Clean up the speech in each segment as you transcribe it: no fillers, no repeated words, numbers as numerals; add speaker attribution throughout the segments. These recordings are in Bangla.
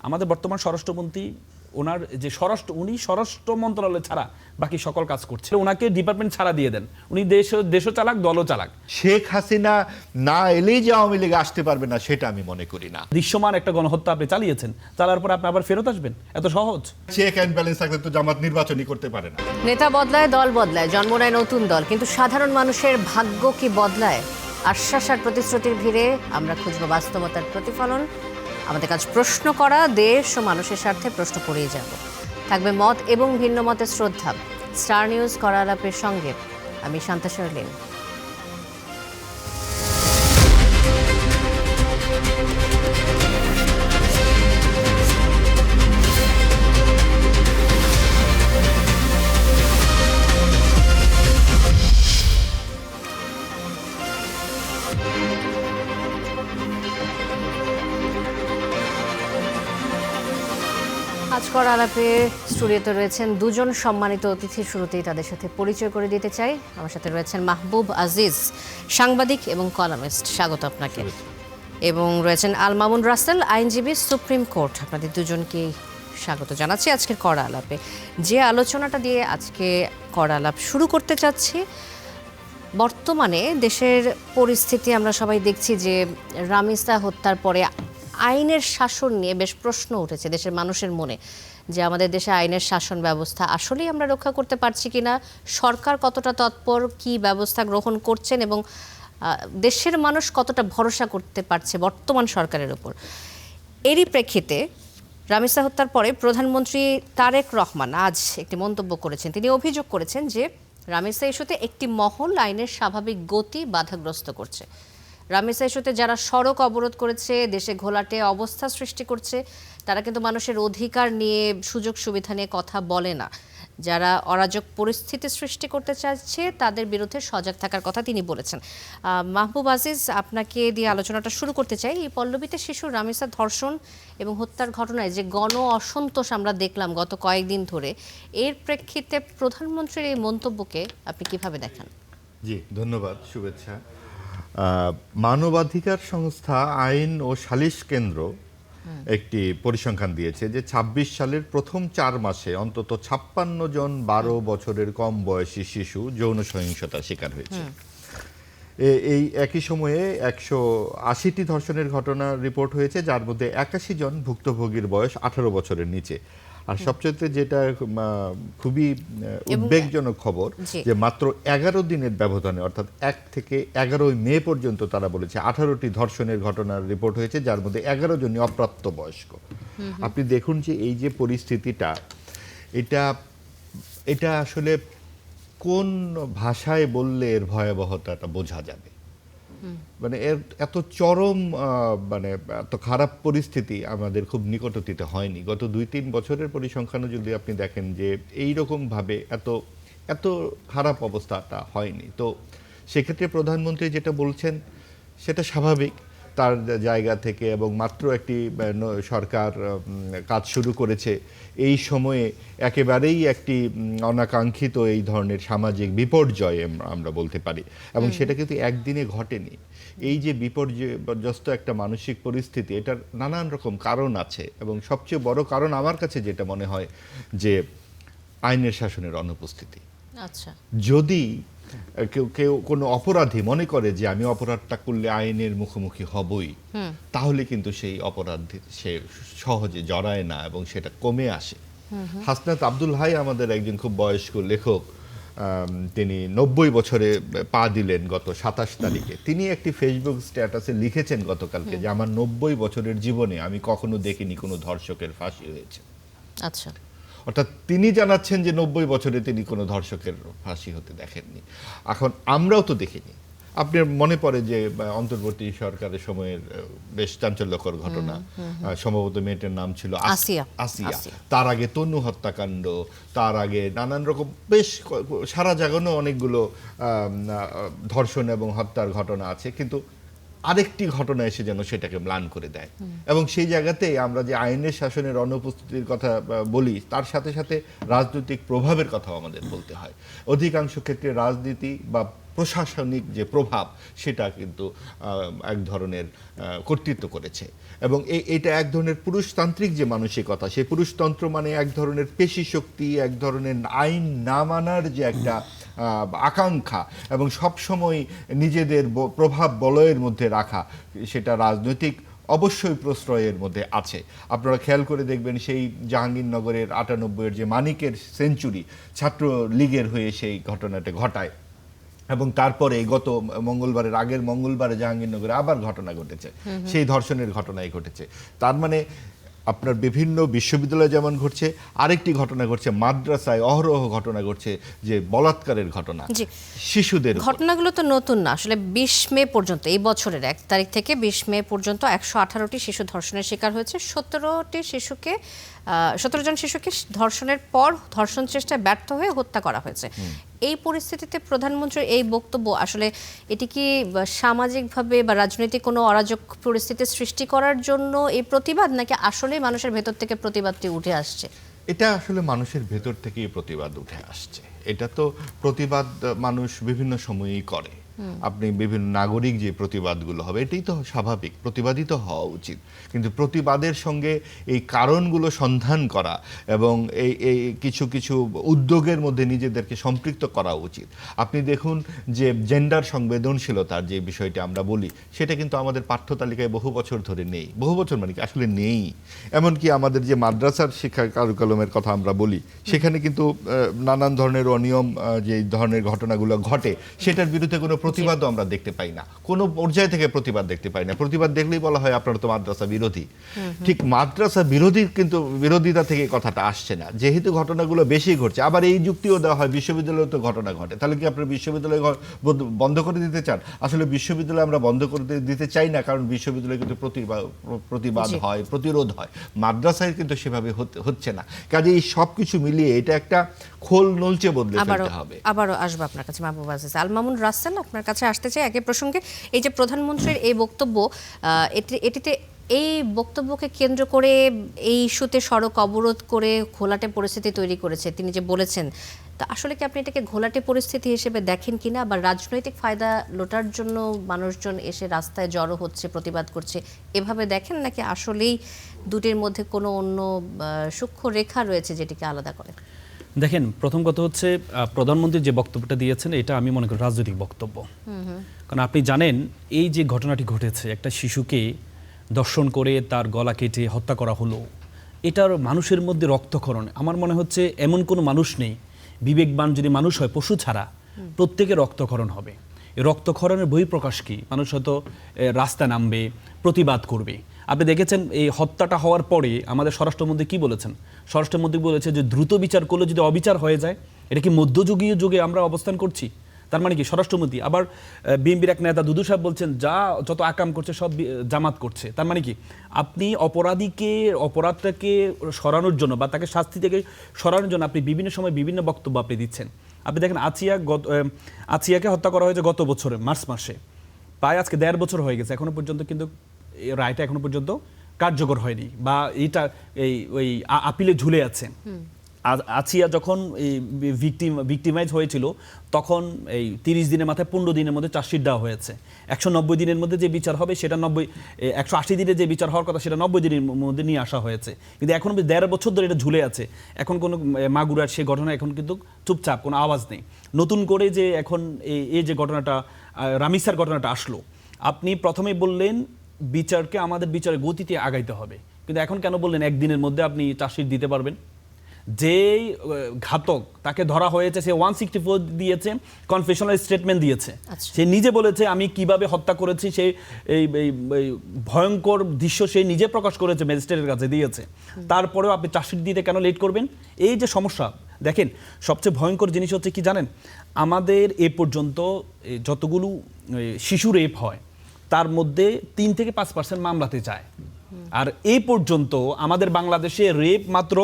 Speaker 1: আমাদের বর্তমান স্বরাষ্ট্রমন্ত্রী ওনার যে উনি স্বরাষ্ট্র মন্ত্রণালয় ছাড়া বাকি সকল কাজ করছে, ওনাকে ডিপার্টমেন্ট ছাড়া দিয়ে দেন, উনি দেশও চালাক দলও চালাক।
Speaker 2: শেখ হাসিনা না এলেই যে আওয়ামী লীগ আসতে পারবে না সেটা আমি মনে করি না।
Speaker 1: দৃশ্যমান একটা গণহত্যা আপনি চালিয়েছেন, চালার পর আপনি আবার ফেরত আসবেন, এত সহজ?
Speaker 2: চেক অ্যান্ড ব্যালেন্স থাকলে তো জামাত নির্বাচনই করতে পারে না।
Speaker 3: নেতা বদলায়, দল বদলায়, জন্ম নেয় নতুন দল, কিন্তু সাধারণ মানুষের ভাগ্য কি বদলায়? আশ্বাস আর প্রতিশ্রুতির ভিড়ে আমরা খুঁজব বাস্তবতার প্রতিফলন। আমাদের কাজ প্রশ্ন করা, দেশ ও মানুষের স্বার্থে প্রশ্ন করেই যাব। থাকবে মত এবং ভিন্ন মতের শ্রদ্ধা। স্টার নিউজ করা আলাপের সঙ্গে আমি শান্তা শারলিন। আজ করা আলাপে স্টুডিওতে রয়েছেন দুজন সম্মানিত অতিথি। শুরুতেই তাদের সাথে পরিচয় করে দিতে চাই। আমার সাথে রয়েছেন মাহবুব আজিজ, সাংবাদিক এবং কলামিস্ট, স্বাগত আপনাকে। এবং রয়েছেন আল মামুন রাসেল, আইনজীবী, সুপ্রিম কোর্ট। আপনাদের দুজনকেই স্বাগত জানাচ্ছি আজকের করা আলাপে। যে আলোচনাটা দিয়ে আজকে করা আলাপ শুরু করতে চাচ্ছি, বর্তমানে দেশের পরিস্থিতি আমরা সবাই দেখছি যে রামিসা হত্যার পরে আইনের শাসন নিয়ে বেশ প্রশ্ন উঠেছে দেশের মানুষের মনে, যে আমাদের দেশে আইনের শাসন ব্যবস্থা আসলেই আমরা রক্ষা করতে পারছি কিনা, সরকার কতটা তৎপর, কি ব্যবস্থা গ্রহণ করছেন এবং দেশের মানুষ কতটা ভরসা করতে পারছে বর্তমান সরকারের উপর। এরই প্রেক্ষিতে রামিসা হত্যার পরে প্রধানমন্ত্রী তারেক রহমান আজ একটি মন্তব্য করেছেন। তিনি অভিযোগ করেছেন যে রামিসা ইস্যুতে একটি মহল আইনের স্বাভাবিক গতি বাধাগ্রস্ত করছে। রামিসা ইস্যুতে যারা সড়ক অবরোধ করেছে, দেশে ঘোলাটে অবস্থা সৃষ্টি করছে, তারা কিন্তু মানুষের অধিকার নিয়ে, সুযোগ সুবিধা নিয়ে কথা বলে না। যারা অরাজক পরিস্থিতি সৃষ্টি করতে চাইছে তাদের বিরুদ্ধে সজাগ থাকার কথা তিনি বলেছেন। মাহবুব আজিজ, আপনাকে দিয়ে আলোচনাটা শুরু করতে চাই। এই পল্লবীতে শিশু রামিসা ধর্ষণ এবং হত্যার ঘটনায় যে গণ অসন্তোষ আমরা দেখলাম গত কয়েকদিন ধরে, এর প্রেক্ষিতে প্রধানমন্ত্রীর এই মন্তব্যকে আপনি কিভাবে দেখেন?
Speaker 2: জি, ধন্যবাদ, শুভেচ্ছা। মানবাধিকার সংস্থা আইন ও সালিশ কেন্দ্র একটি পরিসংখ্যান দিয়েছে যে ২৬ সালের প্রথম ৪ মাসে অন্তত ৫৬ জন ১২ বছরের কম বয়সী শিশু যৌন সহিংসতার শিকার হয়েছে। এই একই সময়ে ১৮০টি ধর্ষণের ঘটনা রিপোর্ট হয়েছে, যার মধ্যে ৮১ জন ভুক্তভোগীর বয়স ১৮ বছরের নিচে। আর সবচেয়ে যেটা খুবই উদ্বেগজনক খবর, যে মাত্র ১১ দিনের ব্যবধানে, অর্থাৎ ১ থেকে ১১ মে পর্যন্ত তারা বলেছে ১৮টি ধর্ষণের ঘটনার রিপোর্ট হয়েছে, যার মধ্যে ১১ জনই অপ্রাপ্তবয়স্ক। আপনি দেখুন যে এই যে পরিস্থিতিটা, এটা আসলে কোন ভাষায় বললে এর ভয়াবহতাটা বোঝা যাবে। মানে এর এত চরম, মানে এত খারাপ পরিস্থিতি আমাদের খুব নিকটতীতে হয়নি। গত ২-৩ বছরের পরিসংখ্যানও যদি আপনি দেখেন যে এইরকমভাবে এত খারাপ অবস্থাটা হয়নি। তো সেক্ষেত্রে প্রধানমন্ত্রী যেটা বলছেন সেটা স্বাভাবিক তার জায়গা থেকে, এবং মাত্র একটি সরকার কাজ শুরু করেছে। এই সময়ে একেবারেই একটি অনাকাঙ্ক্ষিত এই ধরনের সামাজিক বিপর্যয় আমরা বলতে পারি, এবং সেটা কিন্তু একদিনে ঘটেনি। এই যে বিপর্যস্ত একটা মানসিক পরিস্থিতি, এটার নানান রকম কারণ আছে, এবং সবচেয়ে বড় কারণ আমার কাছে যেটা মনে হয় যে আইনের শাসনের অনুপস্থিতি।
Speaker 3: আচ্ছা,
Speaker 2: যদি কেউ কোনো অপরাধী মনে করে যে আমি অপরাধটা করলে আইনের মুখোমুখি হবই, তাহলে কিন্তু সেই অপরাধ সে সহজে জড়ায় না এবং সেটা কমে আসে। হাসনাত আব্দুল হাই আমাদের একজন খুব বয়স্ক লেখক, তিনি ৯০ বছরে পা দিলেন গত ২৭ তারিখে। তিনি একটি ফেসবুক স্ট্যাটাসে লিখেছেন গতকালকে যে আমার ৯০ বছরের জীবনে আমি কখনো দেখিনি কোনো ধর্ষকের ফাঁসি হয়েছে।
Speaker 3: আচ্ছা,
Speaker 2: অর্থাৎ তিনি জানাচ্ছেন যে ৯০ বছরে তিনি কোনো ধর্ষকের ফাঁসি হতে দেখেননি। এখন আমরাও তো দেখিনি। আপনার মনে পড়ে যে অন্তর্বর্তী সরকারের সময়ের বেশ চাঞ্চল্যকর ঘটনা, সম্ভবত মেয়েটার নাম ছিল আসিয়া। তার আগে তনু হত্যাকাণ্ড, তার আগে নানান রকম বেশ সারা জাগানো অনেকগুলো ধর্ষণ এবং হত্যার ঘটনা আছে, কিন্তু আরেকটি ঘটনা এসে যেন সেটাকে ম্লান করে দেয়। এবং সেই জায়গাতেই আমরা যে আইনের শাসনের অনুপস্থিতির কথা বলি, তার সাথে সাথে রাজনৈতিক প্রভাবের কথাও আমাদের বলতে হয়। অধিকাংশ ক্ষেত্রে রাজনীতি বা প্রশাসনিক যে প্রভাব সেটা কিন্তু এক ধরনের কর্তৃত্ব করেছে এবং এটা এক ধরনের পুরুষতান্ত্রিক যে মানসিকতা, সেই পুরুষতন্ত্র মানে এক ধরনের পেশি শক্তি, এক ধরনের আইন না মানার যে একটা আকাঙ্ক্ষা এবং সবসময় নিজেদের প্রভাব বলয়ের মধ্যে রাখা, সেটা রাজনৈতিক অবশ্যই প্রশ্রয়ের মধ্যে আছে। আপনারা খেয়াল করে দেখবেন সেই জাহাঙ্গীরনগরের ৯৮-এর যে মানিকের সেঞ্চুরি ছাত্র লীগের হয়ে সেই ঘটনাটা ঘটায় এবং তারপরে গত মঙ্গলবারের আগের মঙ্গলবারে জাহাঙ্গীরনগরে আবার ঘটনা ঘটেছে, সেই ধর্ষণের ঘটনাই ঘটেছে। তার মানে আপনার বিভিন্ন বিশ্ববিদ্যালয়ে যেমন ঘটছে, আরেকটি ঘটনা ঘটছে মাদ্রাসায়, অহরহ ঘটনা ঘটছে যে বলাৎকারের ঘটনা শিশুদের।
Speaker 3: ঘটনাগুলো তো নতুন না, আসলে ২০ মে পর্যন্ত, এই বছরের ১ তারিখ থেকে ২০ মে পর্যন্ত ১১৮টি শিশু ধর্ষণের শিকার হয়েছে। ১৭ জন শিশুকে ধর্ষণের পর ধর্ষণ চেষ্টায় ব্যর্থ হয়ে হত্যা করা হয়েছে। এই পরিস্থিতিতে প্রধানমন্ত্রীর এই বক্তব্য আসলে এটি কি সামাজিকভাবে বা রাজনৈতিক কোনো অরাজক পরিস্থিতি সৃষ্টি করার জন্য এই প্রতিবাদ, নাকি আসলে মানুষের ভেতর থেকে প্রতিবাদটি উঠে আসছে?
Speaker 2: এটা আসলে মানুষের ভেতর থেকেই প্রতিবাদ উঠে আসছে। এটা তো প্রতিবাদ মানুষ বিভিন্ন সময়েই করে। আপনি বিভিন্ন নাগরিক যে প্রতিবাদগুলো হবে, এটাই তো স্বাভাবিক, প্রতিবাদই তো হওয়া উচিত। কিন্তু প্রতিবাদের সঙ্গে এই কারণগুলো সন্ধান করা এবং এই কিছু কিছু উদ্যোগের মধ্যে নিজেদেরকে সম্পৃক্ত করা উচিত। আপনি দেখুন যে জেন্ডার সংবেদনশীলতার যে বিষয়টি আমরা বলি, সেটা কিন্তু আমাদের পাঠ্য তালিকায় বহু বছর ধরে নেই। বহু বছর মানে কি, আসলে নেই। এমনকি আমাদের যে মাদ্রাসার শিক্ষা কারিকুলামের কথা আমরা বলি, সেখানে কিন্তু নানান ধরনের অনিয়ম যে ধরনের ঘটনাগুলো ঘটে, সেটার বিরুদ্ধে কোনো প্রতিবাদও আমরা দেখতে পাই না, কোনো পর্যায় থেকে প্রতিবাদ দেখতে পাই না। প্রতিবাদ দেখলেই বলা হয় আপনারা তো মাদ্রাসা বিরোধী। ঠিক মাদ্রাসা বিরোধী কিন্তু বিরোধিতা থেকে কথাটা আসছে না, যেহেতু ঘটনাগুলো বেশি ঘটছে। আবার এই যুক্তিও দেওয়া হয় বিশ্ববিদ্যালয়ে তো ঘটনা ঘটে, তাহলে কি আপনারা বিশ্ববিদ্যালয় বন্ধ করে দিতে চান? আসলে বিশ্ববিদ্যালয় আমরা বন্ধ করে দিতে চাই না, কারণ বিশ্ববিদ্যালয়ে কিন্তু প্রতিবাদ হয়, প্রতিরোধ হয়। মাদ্রাসায় কিন্তু সেভাবে হচ্ছে না। কাজে এই সব কিছু মিলিয়ে এটা একটা খোল নলচে বদলে ফেলতে হবে।
Speaker 3: আবারও আসবো আপনার কাছে মাহবুব আজিজ। আল মামুন রাসেল, আপনার কাছে আসতে চাই একই প্রসঙ্গে। এই যে প্রধানমন্ত্রীর এই বক্তব্য, এটিতে এই বক্তব্যকে কেন্দ্র করে এই ইস্যুতে সড়ক অবরোধ করে ঘোলাটে পরিস্থিতি তৈরি করেছে তিনি যে বলেছেন, তা আসলে কি আপনি এটাকে ঘোলাটে পরিস্থিতি হিসেবে দেখেন কিনা, বা রাজনৈতিক ফায়দা লোটার জন্য মানুষজন এসে রাস্তায় জড়ো হচ্ছে, প্রতিবাদ করছে, এভাবে দেখেন, নাকি আসলেই দুটির মধ্যে কোনো অন্য সূক্ষ্ম রেখা রয়েছে যেটিকে আলাদা করে?
Speaker 1: দেখেন, প্রথম কথা হচ্ছে প্রধানমন্ত্রী যে বক্তব্যটা দিয়েছেন, এটা আমি মনে করি রাজনৈতিক বক্তব্য। কারণ আপনি জানেন এই যে ঘটনাটি ঘটেছে, একটা শিশুকে দর্শন করে তার গলা কেটে হত্যা করা হলো, এটার মানুষের মধ্যে রক্তক্ষরণ। আমার মনে হচ্ছে এমন কোনো মানুষ নেই, বিবেকবান যদি মানুষ হয় পশু ছাড়া, প্রত্যেকে রক্তক্ষরণ হবে। এই রক্তক্ষরণের বহিঃপ্রকাশ কি? মানুষ হয়তো রাস্তায় নামবে, প্রতিবাদ করবে। আপনি দেখেছেন এই হত্যাটা হওয়ার পরে আমাদের স্বরাষ্ট্রমন্ত্রী কি বলেছেন? স্বরাষ্ট্রমন্ত্রী বলেছে যে দ্রুত বিচার করলে যদি অবিচার হয়ে যায়, এটা কি মধ্যযুগীয় যুগে আমরা অবস্থান করছি? তার মানে কি স্বরাষ্ট্রমন্ত্রী? আবার বিএনপির এক নেতা দুদু সাহেব বলছেন যত আকাম করছে সব জামাত করছে। তার মানে কি আপনি অপরাধটাকে সরানোর জন্য বা তাকে শাস্তি থেকে সরানোর জন্য আপনি বিভিন্ন সময় বিভিন্ন বক্তব্য আপনি দিচ্ছেন। আপনি দেখেন আছিয়াকে হত্যা করা হয়েছে গত বছরে মার্চ মাসে, প্রায় আজকে ১.৫ বছর হয়ে গেছে, এখনো পর্যন্ত কিন্তু রায়টা এখনো পর্যন্ত কার্যকর হয়নি, বা এইটা ওই আপিলে ঝুলে আছে। আছিয়া যখন ভিকটিমাইজ হয়েছিল তখন এই 30 দিনের মাথায় 15 দিনের মধ্যে চার্জশিট দেওয়া হয়েছে। 190 দিনের মধ্যে যে বিচার হবে সেটা 180 দিনে যে বিচার হওয়ার কথা সেটা 90 দিনের মধ্যে নিয়ে আসা হয়েছে। কিন্তু এখন 1.5 বছর ধরে এটা ঝুলে আছে। এখন কোনো মাগুরার সে ঘটনা এখন কিন্তু চুপচাপ, কোনো আওয়াজ নেই। নতুন করে যে এখন এই যে ঘটনাটা রামিসার ঘটনাটা আসলো, আপনি প্রথমেই বললেন আমাদের বিচারের গতিতে আগাইতে হবে, কিন্তু এখন কেন বললেন একদিনের মধ্যে আপনি চার্জশিট দিতে পারবেন? যেই ঘাতক তাকে ধরা হয়েছে সে 164 দিয়েছে, কনফেশনাল স্টেটমেন্ট দিয়েছে। সে নিজে বলেছে আমি কিভাবে হত্যা করেছি, সে এই ভয়ঙ্কর দৃশ্য সে নিজে প্রকাশ করেছে, ম্যাজিস্ট্রেটের কাছে দিয়েছে। তারপরেও আপনি চার্জশিট দিতে কেন লেট করবেন? এই যে সমস্যা, দেখেন সবচেয়ে ভয়ঙ্কর জিনিস হচ্ছে কি জানেন, আমাদের এ পর্যন্ত যতগুলো শিশু রেপ হয় তার মধ্যে 3 থেকে 5% মামলাতে যায়। আর এই পর্যন্ত আমাদের বাংলাদেশে রেপ মাত্র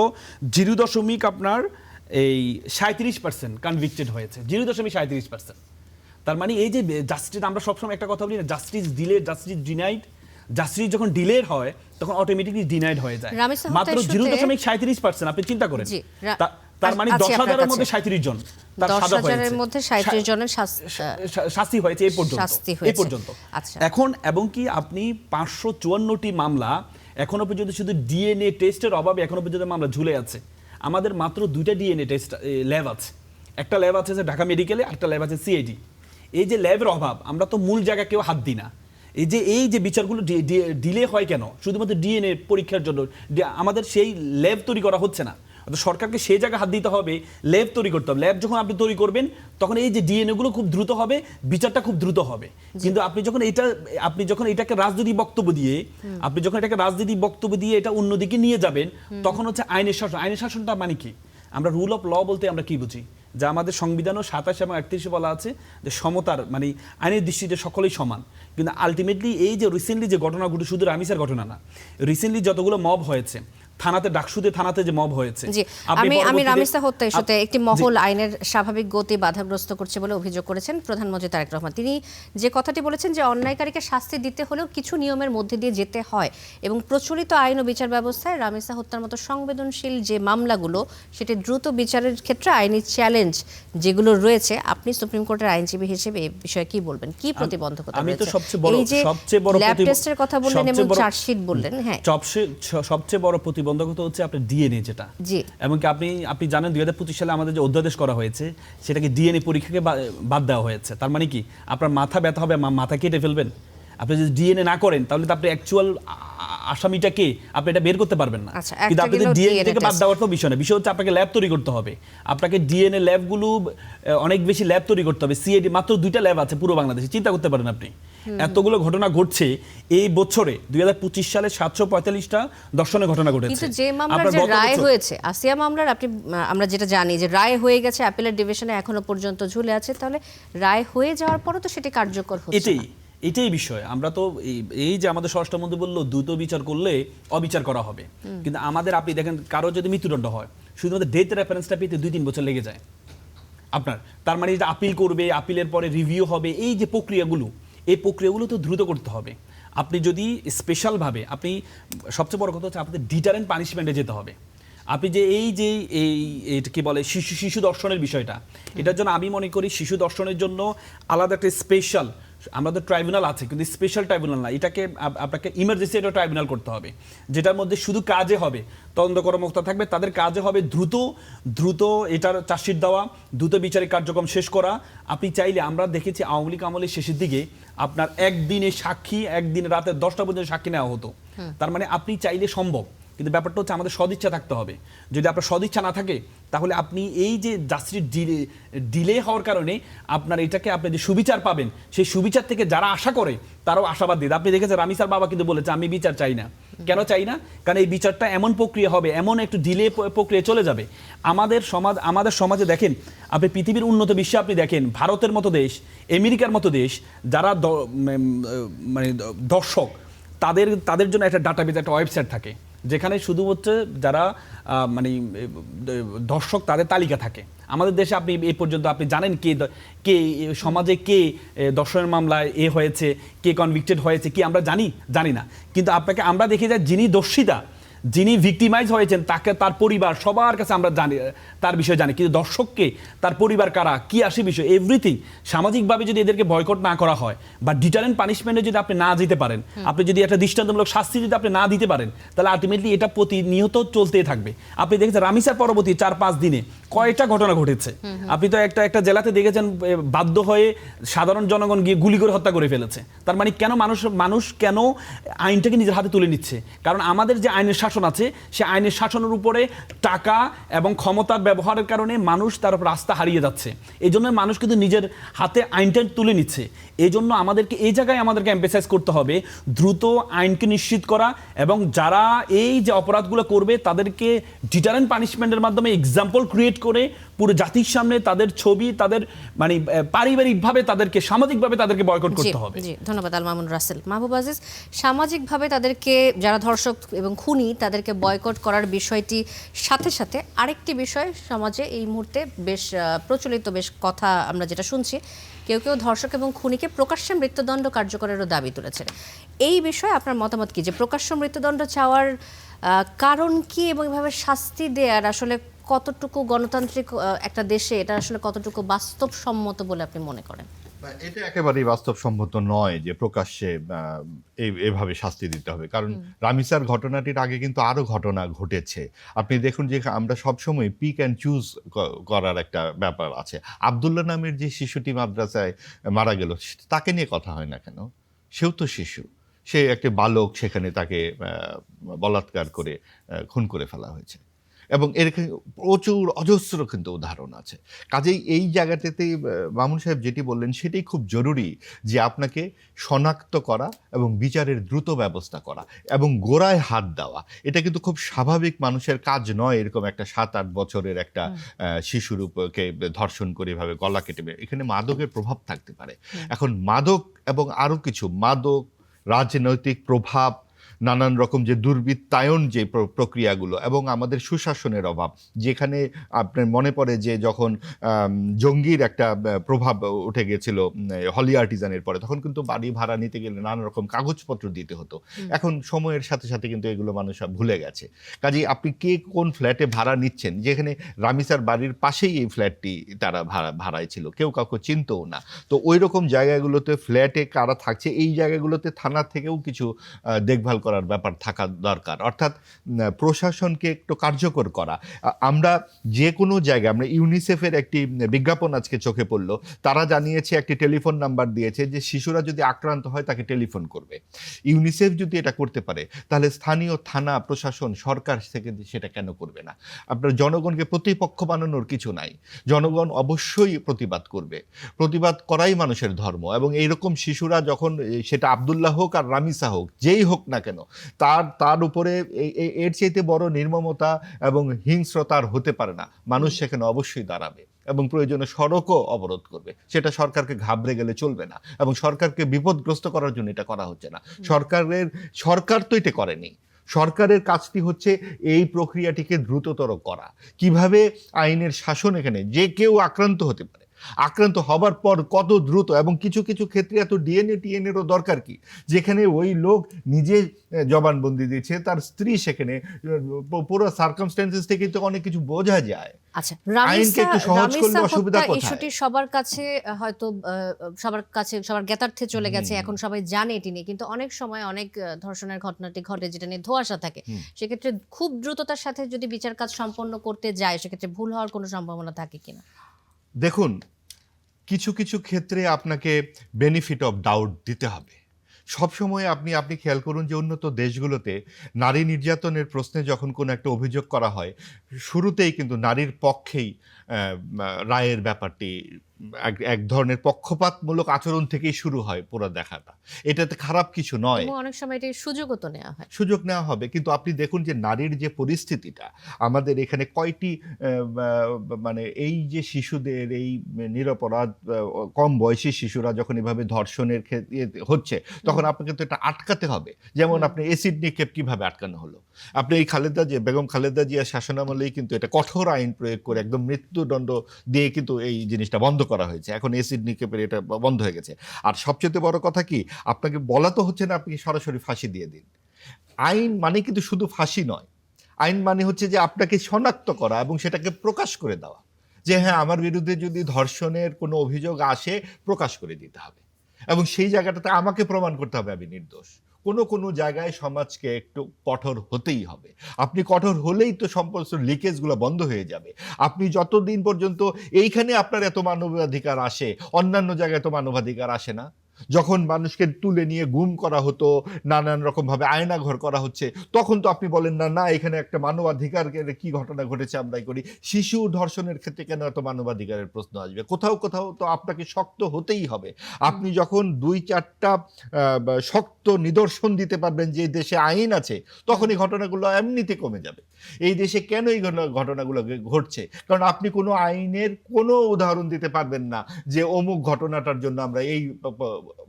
Speaker 1: 0.37% কনভিক্টেড হয়েছে, 0.37%। তার মানে এই যে জাস্টিস, আমরা সবসময় একটা কথা বলি না, justice delay, justice denied. Justice যখন ডিলেড হয় তখন অটোমেটিকলি ডিনাইড হয়ে যায়। মাত্র 0.37%, আপনি চিন্তা করেন। তার মানে 10,000-এর মধ্যে 37 জন। তার সাজা
Speaker 3: 10,000-এর
Speaker 1: হয়েছে
Speaker 3: মধ্যে 37 জনের
Speaker 1: শাস্তি হয়েছে এই পর্যন্ত
Speaker 3: শাস্তি হয়েছে।
Speaker 1: এই পর্যন্ত
Speaker 3: আচ্ছা।
Speaker 1: এখন এবং কি আপনি 554টি মামলা এখনো পর্যন্ত শুধু ডিএনএ টেস্টের অভাবে এখনো পর্যন্ত মামলা ঝুলে আছে। আমাদের মাত্র 2টা ডিএনএ টেস্ট ল্যাব আছে, একটা ল্যাব আছে যে ঢাকা মেডিকেলে, একটা ল্যাব আছে সিআইডি। এই যে ল্যাবের অভাব, আমরা তো মূল জায়গা কেউ হাত দিই না। এই যে বিচারগুলো ডিলে হয় কেন? শুধুমাত্র ডিএনএ পরীক্ষার জন্য আমাদের সেই ল্যাব তৈরি করা হচ্ছে না। সরকারকে সেই জায়গায় হাত দিতে হবে, ল্যাব তৈরি করতে হবে। ল্যাব যখন আপনি তৈরি করবেন তখন এই যে ডিএনএ গুলো খুব দ্রুত হবে, বিচারটা খুব দ্রুত হবে। কিন্তু আপনি যখন এটাকে রাজনৈতিক বক্তব্য দিয়ে এটা অন্যদিকে নিয়ে যাবেন, তখন হচ্ছে আইনের শাসন। আইনের শাসনটা মানে কি? আমরা রুল অফ ল বলতে আমরা কি বুঝি? যা আমাদের সংবিধানও 27 এবং 38 বলা আছে যে সমতার মানে আইনের দৃষ্টিতে সকলেই সমান। কিন্তু আলটিমেটলি এই যে রিসেন্টলি যে ঘটনা ঘটে, শুধু রামিসার ঘটনা না, রিসেন্টলি যতগুলো মব হয়েছে থানাতে, ডাকসুদে থানাতে যে মব হয়েছে,
Speaker 3: জি, আমি রামিসা হত্যা ইস্যুতে একটি মহল আইনের স্বাভাবিক গতি বাধাগ্রস্ত করছে বলে অভিযোগ করেছেন প্রধানমন্ত্রী তারেক রহমান। তিনি যে কথাটি বলেছেন যে অন্যায়কারীকে শাস্তি দিতে হলেও কিছু নিয়মের মধ্যে দিয়ে যেতে হয় এবং প্রচলিত আইন ও বিচার ব্যবস্থায় রামিসা হত্যার মতো সংবেদনশীল যে মামলাগুলো, সেটি দ্রুত বিচারের ক্ষেত্রে আইনি চ্যালেঞ্জ যেগুলো রয়েছে, আপনি সুপ্রিম কোর্টের আইনজীবী হিসেবে এই বিষয়ে কি বলবেন? কি প্রতিবন্ধকতা রয়েছে?
Speaker 1: আমি তো সবচেয়ে বড়
Speaker 3: ল্যাব টেস্টের কথা বললেন এবং চার্জশিট বললেন। হ্যাঁ,
Speaker 1: সবচেয়ে বড় প্রতিবন্ধকতা হচ্ছে আপনার ডিএনএ, যেটা এমনকি আপনি জানেন 2025 সালে আমাদের যে অধ্যাদেশ করা হয়েছে সেটাকে ডিএনএ পরীক্ষাকে বাদ দেওয়া হয়েছে। তার মানে কি? আপনার মাথা ব্যথা হবে, মাথা কেটে ফেলবেন, আপনি যদি ডিএনএ না করেন তাহলে তো আপনি অ্যাকচুয়াল আসামিটাকে আপনি এটা বের করতে পারবেন না। কিন্তু আপনি ডিএনএ থেকে বাদ দেওয়ার তো বিষয় না, বিষয় হচ্ছে আপনাকে ল্যাব তৈরি করতে হবে। আপনাকে ডিএনএ ল্যাবগুলো অনেক বেশি ল্যাব তৈরি করতে হবে। সিআইডি মাত্র 2টা ল্যাব আছে পুরো বাংলাদেশে, চিন্তা করতে পারেন আপনি। এতগুলো ঘটনা ঘটছে এই বছরে। 2025 সালে 745টা ধর্ষণের ঘটনা ঘটেছে।
Speaker 3: কিন্তু যে মামলার যে রায় হয়েছে, আসিয়া মামলার, আমরা যেটা জানি যে রায় হয়ে গেছে, অ্যাপিলের ডিভিশনে এখনো পর্যন্ত ঝুলে আছে, তাহলে রায় হয়ে যাওয়ার পরও তো সেটি কার্যকর হচ্ছে না।
Speaker 1: এটাই বিষয়। আমরা তো এই যে আমাদের স্বরাষ্ট্রমন্ত্রী বললো দ্রুত বিচার করলে অবিচার করা হবে, কিন্তু আমাদের আপনি দেখেন কারো যদি মৃত্যুদণ্ড হয় শুধুমাত্র ডেথ রেফারেন্সটা পেতে 2-3 বছর লেগে যায় আপনার। তার মানে এটা আপিল করবে, আপিলের পরে রিভিউ হবে, এই যে প্রক্রিয়াগুলো তো দ্রুত করতে হবে। আপনি যদি স্পেশালভাবে, আপনি সবচেয়ে বড় কথা হচ্ছে আপনাদের ডিটারেন্ট পানিশমেন্টে যেতে হবে। আপনি যে কি বলে শিশু দর্শনের বিষয়টা, এটার জন্য আমি মনে করি শিশু দর্শনের জন্য আলাদা একটা স্পেশাল, আমরা তো ট্রাইব্যুনাল আছে কিন্তু স্পেশাল ট্রাইব্যুনাল না, এটাকে আপনাকে ইমার্জেন্সি একটা ট্রাইব্যুনাল করতে হবে, যেটার মধ্যে শুধু কাজে হবে তদন্ত কর্মকর্তা থাকবে, তাদের কাজে হবে দ্রুত এটার চার্জশিট দেওয়া, দ্রুত বিচারিক কার্যক্রম শেষ করা। আপনি চাইলে, আমরা দেখেছি আওয়ামী লীগ আমলের শেষের দিকে আপনার একদিনে রাতে 10টা পর্যন্ত সাক্ষী নেওয়া হতো। তার মানে আপনি চাইলে সম্ভব, কিন্তু ব্যাপারটা হচ্ছে আমাদের সদিচ্ছা থাকতে হবে। যদি আপনার সদিচ্ছা না থাকে তাহলে আপনি এই যে জাস্টিস ডিলে হওয়ার কারণে আপনার এটাকে আপনি যে সুবিচার পাবেন, সেই সুবিচার থেকে যারা আশা করে তারাও আশাবাদ দিতে। আপনি দেখেছেন রামিসার বাবা কিন্তু বলেছে আমি বিচার চাই না। কেন চাই না? কারণ এই বিচারটা এমন প্রক্রিয়া হবে, এমন একটু ডিলে প্রক্রিয়া চলে যাবে। আমাদের সমাজে দেখেন, আপনি পৃথিবীর উন্নত বিশ্বে আপনি দেখেন ভারতের মতো দেশ, আমেরিকার মতো দেশ, যারা মানে দর্শক, তাদের জন্য একটা ডাটাবেজ, একটা ওয়েবসাইট থাকে যেখানে শুধু হচ্ছে যারা মানে দর্শক তাদের তালিকা থাকে। আমাদের দেশে আপনি এই পর্যন্ত আপনি জানেন কে সমাজে কে দর্শনের মামলায় হয়েছে, কে কনভিক্টেড হয়েছে, কি আমরা জানি না। কিন্তু আমরা দেখে যাই যিনি দোষিতা, যিনি ভিক্টিমাইজ হয়েছেন তার পরিবার, সবার কাছে আমরা জানি, তার বিষয়ে জানি। কিন্তু দর্শককে, তার পরিবার কারা, কি আসে বিষয়, এভরিথিং সামাজিকভাবে যদি এদেরকে বয়কট না করা হয় বা ডিটারেন্ট পানিশমেন্টে যদি আপনি না যেতে পারেন, আপনি যদি একটা দৃষ্টান্তমূলক শাস্তি যদি আপনি না দিতে পারেন, তাহলে আলটিমেটলি এটা প্রতিনিয়ত চলতেই থাকবে। আপনি দেখেছেন রামিসার পরবর্তী 4-5 দিনে কয়টা ঘটনা ঘটেছে। আপনি তো একটা জেলাতে দেখেছেন বাধ্য হয়ে সাধারণ জনগণ গিয়ে গুলি করে হত্যা করে ফেলেছে। তার মানে কেন মানুষ কেন আইনটাকে নিজের হাতে তুলে নিচ্ছে? কারণ আমাদের যে আইনের শাসন আছে, সে আইনের শাসনের উপরে টাকা এবং ক্ষমতার ব্যবহারের কারণে মানুষ তার রাস্তা হারিয়ে যাচ্ছে। এই জন্য মানুষ কিন্তু নিজের হাতে আইনটা তুলে নিচ্ছে। এই জন্য এই জায়গায় আমাদেরকে এমফাসাইজ করতে হবে দ্রুত আইনকে নিশ্চিত করা, এবং যারা এই যে অপরাধগুলো করবে তাদেরকে ডিটারেন্ট পানিশমেন্টের মাধ্যমে এক্সাম্পল ক্রিয়েট করে পুরো জাতির সামনে তাদের ছবি, তাদের মানে পারিবারিকভাবে তাদেরকে, সামাজিকভাবে তাদেরকে বয়কট করতে হবে।
Speaker 3: জি, ধন্যবাদ আল মামুন রাসেল। মাহবুব আজিজ, সামাজিকভাবে তাদেরকে, যারা ধর্ষক এবং খুনি, তাদেরকে বয়কট করার বিষয়টি সাথে সাথে আরেকটি বিষয় সমাজে এই মুহূর্তে বেশ প্রচলিত, বেশ কথা আমরা যেটা শুনছি, কেউ ধর্ষক এবং খুনিকে প্রকাশ্যে মৃত্যুদণ্ড কার্যকরেরও দাবি তুলেছে। এই বিষয়ে আপনার মতামত কি, যে প্রকাশ্য মৃত্যুদণ্ড চাওয়ার কারণ কি এবং এভাবে শাস্তি দেওয়ার আসলে কতটুকু গণতান্ত্রিক একটা দেশে এটা আসলে কতটুকু বাস্তবসম্মত বলে আপনি মনে করেন?
Speaker 2: এটা একেবারেই বাস্তবসম্মত নয় যে প্রকাশ্যে এভাবে শাস্তি দিতে হবে, কারণ রামিসার ঘটনাটির আগে কিন্তু আরো ঘটনা ঘটেছে। আপনি দেখুন যে আমরা সবসময় পিক অ্যান্ড চুজ করার একটা ব্যাপার আছে। আব্দুল্লাহ নামের যে শিশুটি মাদ্রাসায় মারা গেল, তাকে নিয়ে কথা হয় না কেন? সেও তো শিশু, সে একটা বালক, সেখানে তাকে বলাৎকার করে খুন করে ফেলা হয়েছে। এবং এর প্রচুর অজস্র কিন্তু উদাহরণ আছে। কাজেই এই জায়গাটাতে মামুন সাহেব যেটি বললেন সেটাই খুব জরুরি, যে আপনাকে শনাক্ত করা এবং বিচারের দ্রুত ব্যবস্থা করা এবং গোড়ায় হাত দেওয়া। এটা কিন্তু খুব স্বাভাবিক মানুষের কাজ নয়, এরকম একটা 7-8 বছরের একটা শিশুর উপরকে ধর্ষণ করে এভাবে গলা কেটে। এখানে মাদকের প্রভাব থাকতে পারে। এখন মাদক এবং আরও কিছু মাদক, রাজনৈতিক প্রভাব, নানান রকম যে দুর্বৃত্তায়ন যে প্রক্রিয়াগুলো এবং আমাদের সুশাসনের অভাব, যেখানে আপনার মনে পড়ে যে যখন জঙ্গির একটা প্রভাব উঠে গেছিল হলি আর্টিজানের পরে, তখন কিন্তু বাড়ি ভাড়া নিতে গেলে নানা রকম কাগজপত্র দিতে হতো। এখন সময়ের সাথে সাথে কিন্তু এগুলো মানুষ ভুলে গেছে। কাজেই আপনি কে কোন ফ্ল্যাটে ভাড়া নিচ্ছেন, যেখানে রামিসার বাড়ির পাশেই এই ফ্ল্যাটটি তারা ভাড়ায় ছিল, কেউ কাউকে চিনতও না। তো ওই রকম জায়গাগুলোতে ফ্ল্যাটে কারা থাকছে, এই জায়গাগুলোতে থানা থেকেও কিছু দেখভাল করার ব্যাপার থাকা দরকার। অর্থাৎ প্রশাসনকে একটু কার্যকর করা। আমরা যে কোনো জায়গায়, আমরা ইউনিসেফের একটি বিজ্ঞাপন আজকে চোখে পড়লো, তারা জানিয়েছে, একটি টেলিফোন নাম্বার দিয়েছে যে শিশুরা যদি আক্রান্ত হয় তাকে টেলিফোন করবে। ইউনিসেফ যদি এটা করতে পারে, তাহলে স্থানীয় থানা, প্রশাসন, সরকার থেকে সেটা কেন করবে না? আপনার জনগণকে প্রতিপক্ষ বানানোর কিছু নাই, জনগণ অবশ্যই প্রতিবাদ করবে। প্রতিবাদ করাই মানুষের ধর্ম। এবং এইরকম শিশুরা যখন, সেটা আব্দুল্লাহ হোক আর রামিসা হোক, যেই হোক না কেন, তার উপরে এর চাইতে বড় নির্মমতা এবং হিংস্রতার হতে পারে না। মানুষ সেখানে অবশ্যই দাঁড়াবে এবং প্রয়োজনে সড়কও অবরোধ করবে। সেটা সরকারকে ঘাবড়ে গেলে চলবে না এবং সরকারকে বিপদগ্রস্ত করার জন্য এটা করা হচ্ছে না। সরকার তো এটা করেনি। সরকারের কাজটি হচ্ছে এই প্রক্রিয়াটিকে দ্রুততর করা। কিভাবে আইনের শাসন, এখানে যে কেউ আক্রান্ত হতে পারে, আক্রান্ত হবার পর কত দ্রুত, এবং কিছু কিছু ক্ষেত্রে এত টিএনএরও দরকার কি, যেখানে ওই লোক নিজে জবানবন্দি দিয়েছে, তার স্ত্রী সেখানে, পুরো সার্কামস্ট্যান্সেস থেকে তো অনেক কিছু বোঝা যায়।
Speaker 3: আচ্ছা,
Speaker 2: আইনকে একটু সহজ করলে অসুবিধা কোথায়?
Speaker 3: ইস্যুটি সবার কাছে হয়তো সবার জ্ঞাতার্থে চলে গেছে, এখন সবাই জানে এটি নিয়ে, কিন্তু অনেক সময় অনেক ধর্ষণের ঘটনাটি ঘটে যেটা নিয়ে ধোঁয়াশা থাকে। সেক্ষেত্রে খুব দ্রুততার সাথে যদি বিচার কাজ সম্পন্ন করতে যায়, সেক্ষেত্রে ভুল হওয়ার কোনো সম্ভাবনা থাকে কিনা?
Speaker 2: দেখুন, কিছু কিছু ক্ষেত্রে আপনাকে বেনিফিট অফ ডাউট দিতে হবে। সবসময় আপনি খেয়াল করুন যে উন্নত দেশগুলোতে নারী নির্যাতনের প্রশ্নে যখন কোনো একটা অভিযোগ করা হয়, শুরুতেই কিন্তু নারীর পক্ষেই রায়ের ব্যাপারটি এক ধরনের পক্ষপাতমূলক আচরণ থেকেই শুরু হয় পুরো দেখাটা। এটাতে খারাপ কিছু নয়,
Speaker 3: অনেক সময় এটি সুযোগও তো নেওয়া হয়।
Speaker 2: সুযোগ নেওয়া হবে। কিন্তু আপনি দেখুন যে নারীর যে পরিস্থিতিটা আমাদের এখানে, কয়টি মানে এই যে শিশুদের, এই নিরপরাধ কম বয়সী শিশুরা যখন এভাবে ধর্ষণের ক্ষেত্রে হচ্ছে, তখন আপনাকে তো এটা আটকাতে হবে। যেমন আপনি এসিড নিক্ষেপ কিভাবে আটকানো হলো? আপনি এই বেগম খালেদা জিয়া শাসনামলেই কিন্তু এটা কঠোর আইন প্রয়োগ করে একদম মৃত্যুদণ্ড দিয়ে কিন্তু এই জিনিসটা বন্ধ করা হয়েছে। এখন এসিড নিক্ষেপের এটা বন্ধ হয়ে গেছে। আর সবচেয়ে বড় কথা কি, আপনাকে বলা তো হচ্ছে না আপনি সরাসরি ফাঁসি দিয়ে দিন। আইন মানে কিন্তু শুধু ফাঁসি নয়। আইন মানে হচ্ছে যে আপনাকে শনাক্ত করা এবং সেটাকে প্রকাশ করে দেওয়া, যে হ্যাঁ, আমার বিরুদ্ধে যদি ধর্ষণের কোনো অভিযোগ আসে, প্রকাশ করে দিতে হবে এবং সেই জায়গাটাতে আমাকে প্রমাণ করতে হবে আমি নির্দোষ। কোনো জায়গায় সমাজকে একটু কঠোর হতেই হবে। আপনি কঠোর হলেই তো সমস্ত লিকেজগুলো বন্ধ হয়ে যাবে। আপনি যতদিন পর্যন্ত এইখানে আপনার এত মানবাধিকার আসে, অন্যান্য জায়গায় তো মানবাধিকার আসে না। যখন মানুষকে তুলে নিয়ে গুম করা হতো, নানান রকমভাবে আয়নাঘর করা হচ্ছে, তখন তো আপনি বলেন না এখানে একটা মানবাধিকারের কি ঘটনা ঘটেছে আমরাই করি। শিশু ধর্ষণের ক্ষেত্রে কেন এত মানবাধিকারের প্রশ্ন আসবে? কোথাও তো আপনাকে শক্ত হতেই হবে। আপনি যখন 2-4টা শক্ত নিদর্শন দিতে পারবেন যে দেশে আইন আছে, তখন এই ঘটনাগুলো এমনিতে কমে যাবে। এই দেশে কেন এই ঘটনাগুলো ঘটছে? কারণ আপনি কোনো আইনের কোনো উদাহরণ দিতে পারবেন না যে অমুক ঘটনাটার জন্য আমরা এই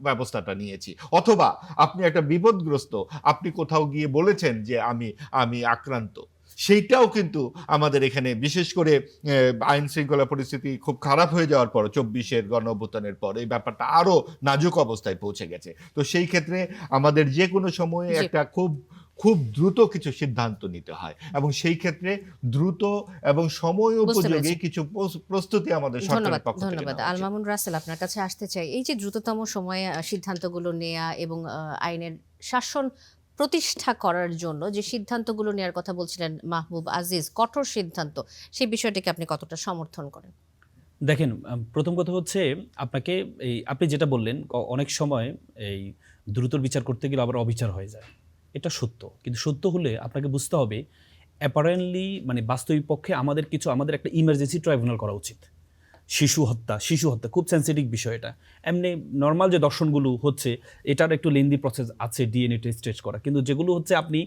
Speaker 2: ব্যবস্থাটা নিয়েছি, অথবা আপনি একটা বিপদগ্রস্ত, আপনি কোথাও গিয়ে বলেছেন যে আমি আক্রান্ত। সেইটাও কিন্তু আমাদের এখানে, বিশেষ করে আইন শৃঙ্খলা পরিস্থিতি খুব খারাপ হয়ে যাওয়ার পর, 24-এর গণঅভ্যুত্থানের পর এই ব্যাপারটা আরো নাজুক অবস্থায় পৌঁছে গেছে। তো সেই ক্ষেত্রে আমাদের যে কোনো সময়ে একটা খুব খুব দ্রুত কিছু সিদ্ধান্ত নিতে হয়, এবং সেই ক্ষেত্রে দ্রুত এবং সময় উপযোগী কিছু প্রস্তুতি আমাদের সরকারের পক্ষ থেকে
Speaker 3: ধন্যবাদ।
Speaker 2: নেওয়া
Speaker 3: আল
Speaker 2: উচিত।
Speaker 3: মামুন রাসেল, আপনার কাছে আসতে চাই। এই যে দ্রুততম সময়ে সিদ্ধান্তগুলো নেয়া এবং আইনের শাসন প্রতিষ্ঠা করার জন্য যে সিদ্ধান্তগুলো নেওয়ার কথা বলছিলেন মাহবুব আজিজ, কঠোর সিদ্ধান্ত, সেই বিষয়টিকে আপনি কতটা সমর্থন করেন?
Speaker 1: দেখেন, প্রথম কথা হচ্ছে আপনাকে আপনি যেটা বললেন, অনেক সময় এই দ্রুত বিচার করতে গেলে আবার অবিচার হয়ে যায়, এটা সত্য। কিন্তু সত্য হলে আপনাকে বুঝতে হবে অ্যাপারেন্টলি মানে বাস্তবিক পক্ষে আমাদের একটা ইমার্জেন্সি ট্রাইব্যুনাল করা উচিত। শিশু হত্যা খুব সেন্সিটিভ বিষয়। এটা এমনি নর্মাল যে দর্শনগুলো হচ্ছে এটার একটু লেন্দি প্রসেস আছে, ডিএনএ টেস্ট করা, কিন্তু যেগুলো হচ্ছে আপনি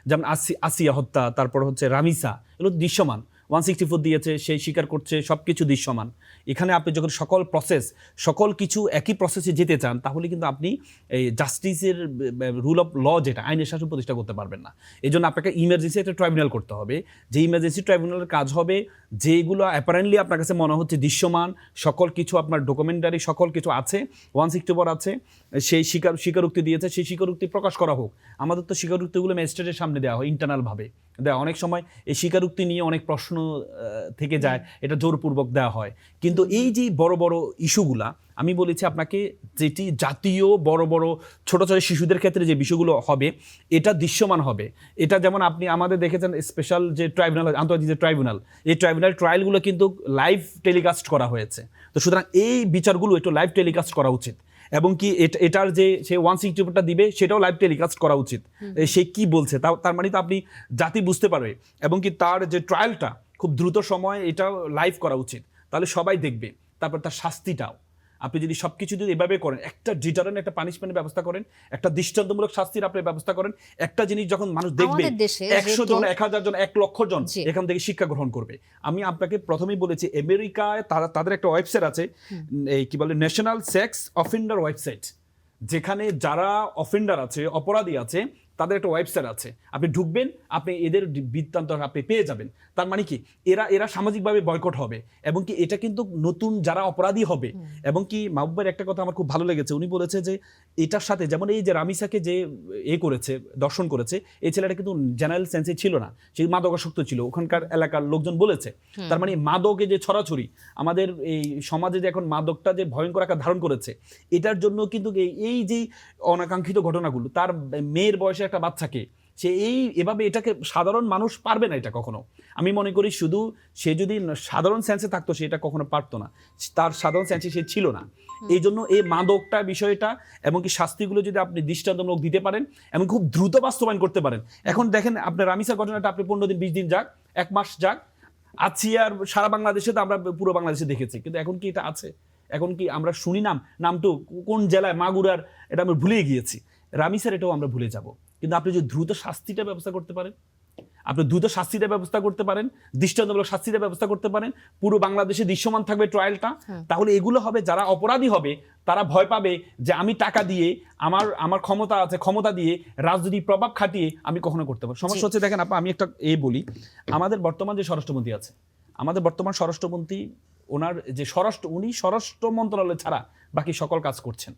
Speaker 1: যেমন আসিয়া হত্যা, তারপর হচ্ছে রামিসা, এগুলো দৃশ্যমান। 164 দিয়েছে, সেই স্বীকার করছে, সব কিছু দৃশ্যমান। এখানে আপনি যখন সকল কিছু একই প্রসেসে যেতে চান, তাহলে কিন্তু আপনি এই জাস্টিসের রুল অফ ল, যেটা আইনের শাসন প্রতিষ্ঠা করতে পারবেন না। এই জন্য আপনাকে ইমার্জেন্সি একটা ট্রাইব্যুনাল করতে হবে। যে ইমার্জেন্সি ট্রাইব্যুনালের কাজ হবে যেগুলো অ্যাপারেন্টলি আপনার কাছে মনে হচ্ছে দৃশ্যমান, সকল কিছু আপনার ডকুমেন্টারি সকল কিছু আছে, 164 আছে, সেই স্বীকারোক্তি দিয়েছে, সেই স্বীকারোক্তি প্রকাশ করা হোক। আমাদের তো স্বীকারোক্তিগুলো ম্যাজিস্ট্রেটের সামনে দেওয়া হয় ইন্টারনালভাবে অনেক সময় এই স্বীকারোক্তি নিয়ে অনেক প্রশ্ন থেকে যায়, এটা জোরপূর্বক দেওয়া হয়। কিন্তু এই যে বড় বড় ইস্যুগুলা আমি বলেছি আপনাকে, যেটি জাতীয় বড় বড় ছোট ছোট শিশুদের ক্ষেত্রে যে বিষয়গুলো হবে, এটা দৃশ্যমান হবে। এটা যেমন আপনি আমাদের দেখেছেন স্পেশাল যে ট্রাইব্যুনাল, আন্তর্জাতিক যে ট্রাইব্যুনাল, এই ট্রাইব্যুনাল ট্রায়ালগুলো কিন্তু লাইভ টেলিকাস্ট করা হয়েছে। তো সুতরাং এই বিচারগুলো একটু লাইভ টেলিকাস্ট করা উচিত, এবং কি এটার যে সে 164টা দিবে সেটাও লাইভ টেলিকাস্ট করা উচিত। সে কি বলছে তার মানে তো আপনি জাতি বুঝতে পারবে, এবং কি তার যে ট্রায়ালটা খুব দ্রুত সময় এটাও লাইভ করা উচিত, তাহলে সবাই দেখবে। তারপর তার শাস্তিটাও আপনি যদি সব কিছু যদি এভাবে করেন, একটা ডিটারেন্ট একটা পানিশমেন্টের ব্যবস্থা করেন, একটা দৃষ্টান্তমূলক শাস্তির আপনি ব্যবস্থা করেন, একটা জিনিস যখন মানুষ দেখবে 100 জন 1000 জন 1 লক্ষ জন এখান থেকে শিক্ষা গ্রহণ করবে। আমি আপনাকে প্রথমেই বলেছি আমেরিকায় তাদের একটা ওয়েবসাইট আছে, এই কি বলে ন্যাশনাল সেক্স অফেন্ডার ওয়েবসাইট, যেখানে যারা অফেন্ডার আছে, অপরাধী আছে, তাদের একটা ওয়েবসাইট আছে। আপনি ঢুকবেন, আপনি এদের বৃত্তান্ত আপনি পেয়ে যাবেন। তার মানে কি এরা সামাজিকভাবে বয়কট হবে, এবং কি এটা কিন্তু নতুন যারা অপরাধী হবে। এবং কি মাহবুবের একটা কথা আমার খুব ভালো লেগেছে, উনি বলেছে যে এটার সাথে যেমন এই যে রামিসাকে যে করেছে, দর্শন করেছে, এই ছেলেটা কিন্তু জেনারেল সেন্সে ছিল না, সে মাদকাসক্ত ছিল, ওখানকার এলাকার লোকজন বলেছে। তার মানে মাদকে যে ছড়াছড়ি আমাদের এই সমাজে যে এখন মাদকটা যে ভয়ঙ্কর আকার ধারণ করেছে, এটার জন্য কিন্তু এই যে অনাকাঙ্ক্ষিত ঘটনাগুলো, তার মেয়ের বয়সে একটা বাচ্চাকে সে এভাবে এটাকে সাধারণ মানুষ পারবে না এটা কখনো। আমি মনে করি শুধু সে যদি সাধারণ সেন্সে থাকতো সে এটা কখনো পারতো না, তার সাধারণ সেন্সে সে ছিল না। এই জন্য এই মাদকটা বিষয়টা এবং কি শাস্তিগুলো যদি আপনি দৃষ্টান্তমূলক দিতে পারেন এবং খুব দ্রুত বাস্তবায়ন করতে পারেন। এখন দেখেন আপনার রামিসার ঘটনাটা আপনি 15 দিন 20 দিন যাক, 1 মাস যাক, আছি আর সারা বাংলাদেশে তো আমরা পুরো বাংলাদেশে দেখেছি, কিন্তু এখন কি এটা আছে? এখন কি আমরা শুনি নামটো কোন জেলায়, মাগুরার, এটা আমরা ভুলে গিয়েছি। রামিসার এটাও আমরা ভুলে যাব। কিন্তু আপনি যদি দ্রুত শাস্তিটা ব্যবস্থা করতে পারেন, দৃষ্টান্তমূলক শাস্তিটা ব্যবস্থা করতে পারেন, পুরো বাংলাদেশে দৃশ্যমান থাকবে ট্রায়ালটা, তাহলে এগুলো হবে যারা অপরাধী হবে তারা ভয় পাবে যে আমি টাকা দিয়ে আমার ক্ষমতা আছে, ক্ষমতা দিয়ে রাজনৈতিক প্রভাব খাটিয়ে আমি কখনো করতে পারবো। সমস্যা হচ্ছে দেখেন আমি একটা বলি, আমাদের বর্তমান যে স্বরাষ্ট্রমন্ত্রী আছে, ওনার যে উনি স্বরাষ্ট্র মন্ত্রণালয় ছাড়া বাকি সকল কাজ করছেন।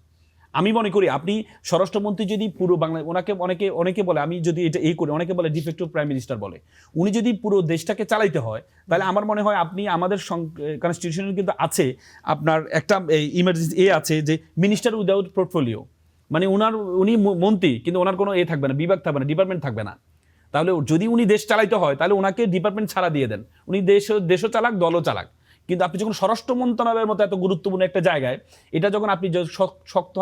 Speaker 1: আমি মনে করি আপনি স্বরাষ্ট্রমন্ত্রী যদি পুরো বাংলা, ওনাকে অনেকে বলে, আমি যদি এটা করি, অনেকে বলে ডিফেক্টিভ প্রাইম মিনিস্টার বলে, উনি যদি পুরো দেশটাকে চালাইতে হয়, তাহলে আমার মনে হয় আপনি আমাদের কনস্টিটিউশনে কিন্তু আছে আপনার একটা ইমার্জেন্সি আছে যে মিনিস্টার উইদাউট পোর্টফোলিও, মানে উনি মন্ত্রী কিন্তু ওনার কোনো থাকবে না, বিভাগ থাকবে না, ডিপার্টমেন্ট থাকবে না। তাহলে যদি উনি দেশ চালাইতে হয় তাহলে ওনাকে ডিপার্টমেন্ট ছাড়া দিয়ে দেন, উনি দেশও চালাক, দলও চালাক। কিন্তু আপনি যখন স্বরাষ্ট্র মন্ত্রণালয়ের মতো এত গুরুত্বপূর্ণ একটা জায়গায়, এটা যখন আপনি শক্ত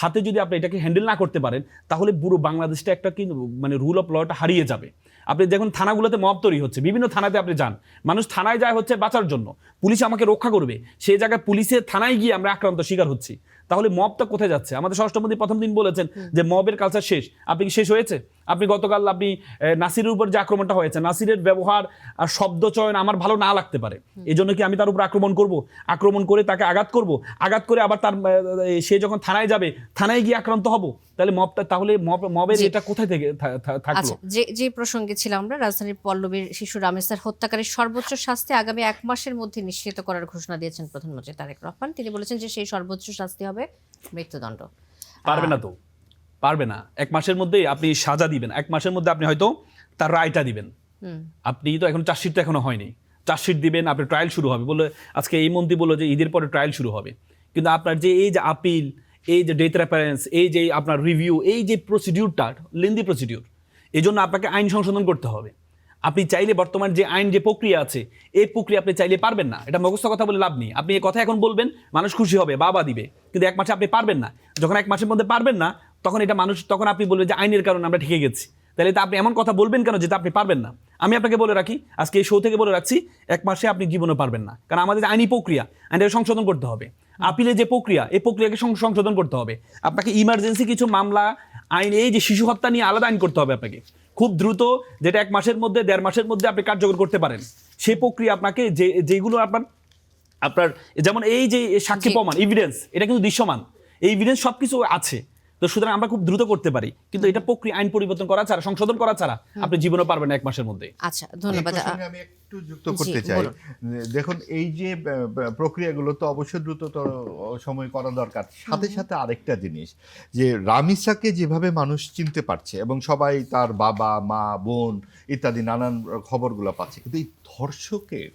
Speaker 1: হাতে যদি আপনি এটাকে হ্যান্ডেল না করতে পারেন, তাহলে পুরো বাংলাদেশটা একটা কিন্তু মানে রুল অফ লটা হারিয়ে যাবে। আপনি দেখুন থানাগুলোতে মব তৈরি হচ্ছে, বিভিন্ন থানাতে আপনি যান, মানুষ থানায় যায় হচ্ছে বাঁচার জন্য, পুলিশ আমাকে রক্ষা করবে, সেই জায়গায় পুলিশের থানায় গিয়ে আমরা আক্রান্ত শিকার হচ্ছি। তাহলে মবটা কোথায় যাচ্ছে? আমাদের স্বরাষ্ট্রমন্ত্রী প্রথম দিন বলেছেন যে মবের কালচার শেষ। আপনি কি শেষ হয়েছে? আপনি গতকাল নাসিরের উপর যে আক্রমণটা হয়েছে, নাসিরের ব্যবহার আর শব্দ চয়ন আমার ভালো না লাগতে পারে, এই জন্য কি আমি তার উপর আক্রমণ করে তাকে আঘাত করে আবার তার সে যখন থানায় যাবে, থানায় গিয়ে আক্রান্ত হব, তাহলে মবের এটা কোথায় থেকে থাকলো?
Speaker 3: যে প্রসঙ্গে ছিলাম আমরা, রাজধানীর পল্লবীর শিশু রামেসার হত্যাকারীর সর্বোচ্চ শাস্তি আগামী 1 মাসের মধ্যে নিশ্চিত করার ঘোষণা দিয়েছেন প্রধানমন্ত্রী তারেক রহমান। তিনি বলেছেন যে সেই সর্বোচ্চ শাস্তি হবে মৃত্যুদণ্ড।
Speaker 1: পারবে না তো, পারবে না। 1 মাসের মধ্যেই আপনি সাজা দিবেন, 1 মাসের মধ্যে আপনি হয়তো তার রায়টা দিবেন। আপনি তো এখন চার্জশিট তো এখনো হয়নি, চার্জশিট দিবেন, আপনার ট্রায়াল শুরু হবে বলে আজকে এই মন্ত্রী বললো যে ঈদের পরে ট্রায়াল শুরু হবে। কিন্তু আপনার যে এই যে আপিল, এই যে ডেথ রেফারেন্স, এই যে আপনার রিভিউ, এই যে প্রসিডিউরটা লেন্দি প্রসিডিউর, এই জন্য আপনাকে আইন সংশোধন করতে হবে। আপনি চাইলে বর্তমান যে আইন যে প্রক্রিয়া আছে এই প্রক্রিয়া আপনি চাইলে পারবেন না। এটা মুখস্থ কথা বলে লাভ নেই। আপনি এই কথা এখন বলবেন, মানুষ খুশি হবে, বাবা দিবে, কিন্তু 1 মাসে আপনি পারবেন না। যখন 1 মাসের মধ্যে পারবেন না, তখন এটা মানুষ, তখন আপনি বলবেন যে আইনের কারণে আমরা ঠেকে গেছি। তাহলে তো আপনি এমন কথা বলবেন কেন যেটা আপনি পারবেন না? আমি আপনাকে বলে রাখি, আজকে এই শো থেকে বলে রাখছি, 1 মাসে আপনি জীবনে পারবেন না। কারণ আমাদের যে আইনি প্রক্রিয়া, আইনটাকে সংশোধন করতে হবে। আপিলের যে প্রক্রিয়া, এই প্রক্রিয়াকে সংশোধন করতে হবে। আপনাকে ইমার্জেন্সি কিছু মামলা আইন, এই যে শিশু হত্যা নিয়ে আলাদা আইন করতে হবে আপনাকে খুব দ্রুত, যেটা 1 মাসের মধ্যে 1.5 মাসের মধ্যে আপনি কার্যকর করতে পারেন। সেই প্রক্রিয়া আপনাকে যেগুলো আপনার যেমন এই যে সাক্ষী প্রমাণ, এভিডেন্স, এটা কিন্তু দৃশ্যমান, এই এভিডেন্স সবকিছু আছে। তো সুতরাং আমরা খুব দ্রুত করতে পারি, কিন্তু এটা প্রক্রিয়া, আইন পরিবর্তন করা ছাড়া, সংশোধন করা ছাড়া আপনি জীবনে পারবেন না 1 মাসের মধ্যে।
Speaker 3: আচ্ছা, ধন্যবাদ।
Speaker 2: আমি একটু যুক্ত করতে চাই। দেখুন, এই যে প্রক্রিয়াগুলো তো অবশ্যই দ্রুততর সময় করা দরকার। সাথে সাথে আরেকটা জিনিস, যে রামিসাকে যেভাবে মানুষ চিনতে পারছে এবং সবাই তার বাবা, মা, বোন ইত্যাদি নানান খবরগুলো পাচ্ছে, কিন্তু এই ধর্ষকের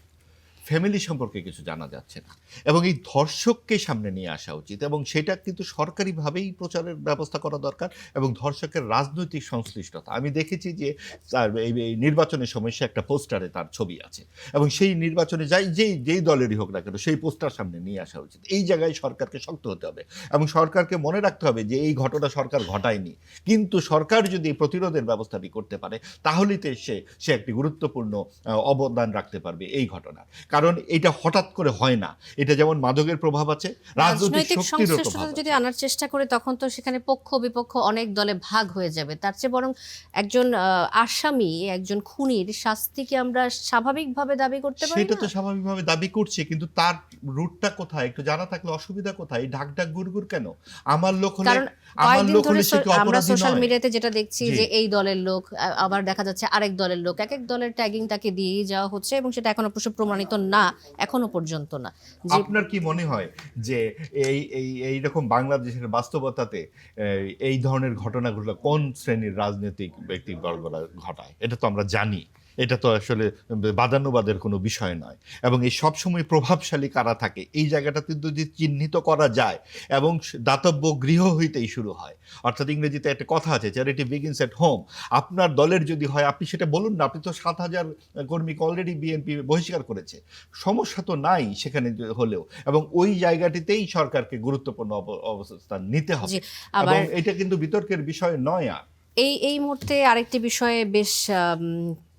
Speaker 2: ফ্যামিলি সম্পর্কে কিছু জানা যাচ্ছে না, এবং এই ধর্ষককে সামনে নিয়ে আসা উচিত, এবং সেটা কিন্তু সরকারিভাবেই প্রচারের ব্যবস্থা করা দরকার। এবং ধর্ষকের রাজনৈতিক সংশ্লিষ্টতা, আমি দেখেছি যে তার এই নির্বাচনের সময় সে একটা পোস্টারে তার ছবি আছে, এবং সেই নির্বাচনে যেই দলেরই হোক না কেন সেই পোস্টার সামনে নিয়ে আসা উচিত। এই জায়গায় সরকারকে শক্ত হতে হবে, এবং সরকারকে মনে রাখতে হবে যে এই ঘটনা সরকার ঘটায়নি, কিন্তু সরকার যদি প্রতিরোধের ব্যবস্থাটি করতে পারে তাহলেই সে একটি গুরুত্বপূর্ণ অবদান রাখতে পারবে এই ঘটনার। কারণ এটা হঠাৎ করে হয় না, এটা যেমন মাদকের প্রভাব আছে, রাজনৈতিক শক্তিরও প্রভাব আছে।
Speaker 3: যদি আনার চেষ্টা করে তখন তো সেখানে পক্ষ বিপক্ষ অনেক দলে ভাগ হয়ে যাবে। তার চেয়ে বরং একজন আসামি, একজন খুনির শাস্তিকে আমরা স্বাভাবিকভাবে দাবি করতে পারি।
Speaker 2: সেটা তো স্বাভাবিকভাবে দাবি করছে, কিন্তু তার রুটটা কোথায় একটু জানা থাকলে অসুবিধা কোথায়? ঢাক ঢাক গুড়গুড় কেন? আমার লোক হলে সে কি
Speaker 3: আমরা
Speaker 2: অপরাধী
Speaker 3: সোশ্যাল
Speaker 2: নয়?
Speaker 3: মিডিয়াতে যেটা দেখছি যে এই দলের লোক, আবার দেখা যাচ্ছে আরেক দলের লোক, এক এক দলের ট্যাগিং তাকে দিয়েই যাওয়া হচ্ছে, এবং সেটা এখনো প্রমাণিত না, এখনো পর্যন্ত না।
Speaker 2: আপনার কি মনে হয় যে এইরকম বাংলাদেশের বাস্তবতাতে এই ধরনের ঘটনাগুলো কোন শ্রেণীর রাজনৈতিক ব্যক্তিবর্গরা ঘটায়? এটা তো আমরা জানি, এটা তো আসলে বাদানুবাদের কোনো বিষয় নয়, এবং এই সবসময় প্রভাবশালী কারা থাকে এই জায়গাটাতে যদি চিহ্নিত করা যায়, এবং দাতব্য গৃহ হইতেই শুরু হয়। অর্থাৎ ইংরেজিতে একটা কথা আছে, চ্যারিটি বিগিনস এট হোম। আপনার দলের যদি হয়, আপনি সেটা বলুন না। আপনি তো 7,000 কর্মীকে অলরেডি বিএনপি বহিষ্কার করেছে, সমস্যা তো নাই সেখানে হলেও, এবং ওই জায়গাটিতেই সরকারকে গুরুত্বপূর্ণ অবস্থান নিতে হবে, এবং এটা কিন্তু বিতর্কের বিষয় নয়। আর
Speaker 3: এই মুহূর্তে আরেকটি বিষয়ে বেশ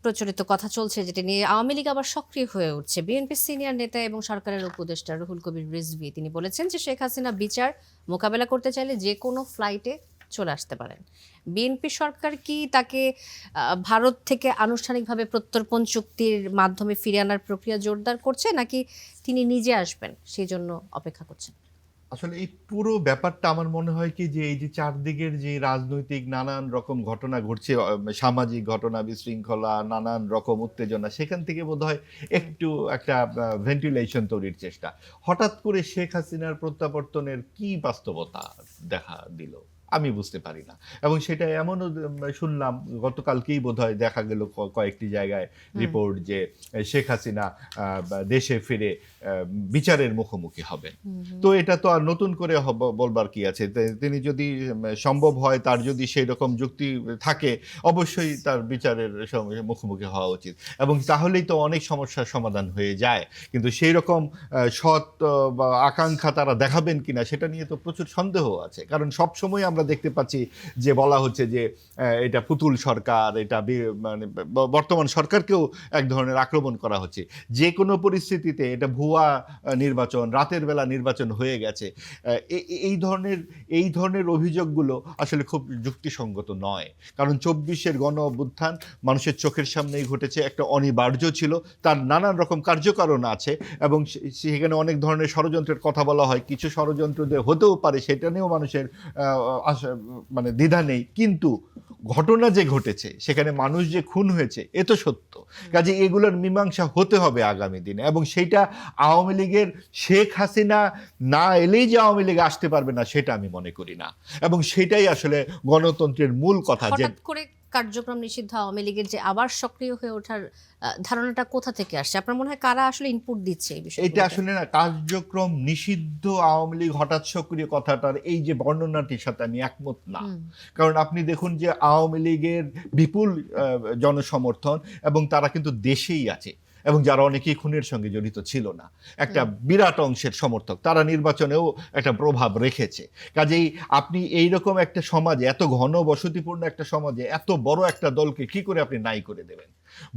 Speaker 3: প্রচলিত কথা চলছে, যেটা নিয়ে আওয়ামী লীগ আবার সক্রিয় হয়ে উঠছে। বিএনপি সিনিয়র নেতা এবং সরকারের উপদেষ্টা রুহুল কবির রিজভী তিনি বলেছেন যে শেখ হাসিনা বিচার মোকাবেলা করতে চাইলে যে কোনো ফ্লাইটে চলে আসতে পারেন। বিএনপি সরকার কি তাকে ভারত থেকে আনুষ্ঠানিকভাবে প্রত্যর্পণ চুক্তির মাধ্যমে ফিরিয়ে আনার প্রক্রিয়া জোরদার করছে, নাকি তিনি নিজে আসবেন সেই জন্য অপেক্ষা করছেন?
Speaker 2: আসলে এই পুরো ব্যাপারটা আমার মনে হয় কি, যে এই যে চারদিকের যে রাজনৈতিক নানান রকম ঘটনা ঘটছে, সামাজিক ঘটনা, বিশৃঙ্খলা, নানান রকম উত্তেজনা, সেখান থেকে বোধহয় একটু একটা ভেন্টিলেশন তৈরির চেষ্টা। হঠাৎ করে শেখ হাসিনার প্রত্যাবর্তনের কি বাস্তবতা দেখা দিল আমি বুঝতে পারি না, এবং সেটা এমনও শুনলাম গতকালকেই বোধহয় দেখা গেল কয়েকটি জায়গায় রিপোর্ট যে শেখ হাসিনা দেশে ফিরে বিচারের মুখোমুখি হবেন। তো এটা তো আর নতুন করে বলবার কি আছে? তিনি যদি সম্ভব হয়, তার যদি সেই রকম যুক্তি থাকে, অবশ্যই তার বিচারের মুখোমুখি হওয়া উচিত, এবং তাহলেই তো অনেক সমস্যার সমাধান হয়ে যায়। কিন্তু সেই রকম সৎ বা আকাঙ্ক্ষা তারা দেখাবেন কিনা সেটা নিয়ে তো প্রচুর সন্দেহ আছে। কারণ সবসময় আমরা দেখতে পাচ্ছি যে বলা হচ্ছে যে এটা পুতুল সরকার, এটা মানে বর্তমান সরকারকেও এক ধরনের আক্রমণ করা হচ্ছে। যে কোনো পরিস্থিতিতে এটা ভুয়া নির্বাচন, রাতের বেলা নির্বাচন হয়ে গেছে, এই ধরনের অভিযোগগুলো আসলে খুব যুক্তিসঙ্গত নয়। কারণ 24-এর গণ অভ্যুত্থান মানুষের চোখের সামনেই ঘটেছে, একটা অনিবার্য ছিল, তার নানান রকম কার্যকারণ আছে, এবং সেখানে অনেক ধরনের ষড়যন্ত্রের কথা বলা হয়। কিছু ষড়যন্ত্র হতেও পারে, সেটা নিয়েও মানুষের মানে দ্বিধা নেই, কিন্তু ঘটনা যে ঘটেছে, সেখানে মানুষ যে খুন হয়েছে, এ তো সত্য। কাজে এগুলোর মীমাংসা হতে হবে আগামী দিনে, এবং সেইটা আওয়ামী লীগের শেখ হাসিনা না এলেই যে আওয়ামী লীগ আসতে পারবে না, সেটা আমি মনে করি না। এবং সেটাই আসলে গণতন্ত্রের মূল কথা। যে
Speaker 3: হঠাৎ করে কার্যক্রম নিষিদ্ধ আওয়ামী লীগের যে আবার সক্রিয় হয়ে ওঠার ধারণাটা কোথা থেকে আসছে? আপনার মনে হয় কারা আসলে ইনপুট দিচ্ছে এই বিষয়ে?
Speaker 2: এটা আসলে না, কার্যক্রম নিষিদ্ধ আওয়ামী লীগ হঠাৎ সক্রিয় কথাটার এই যে বর্ণনাটির সাথে আমি একমত না। কারণ আপনি দেখুন যে আওয়ামী লীগের বিপুল জনসমর্থন, এবং তারা কিন্তু দেশেই আছে, এবং যারা অনেকেই খুনের সঙ্গে জড়িত ছিল না, একটা বিরাট অংশের সমর্থক, তারা নির্বাচনেও একটা প্রভাব রেখেছে। কাজেই আপনি এইরকম একটা সমাজে, এত ঘন বসতিপূর্ণ একটা সমাজে এত বড় একটা দলকে কি করে আপনি নাই করে দেবেন?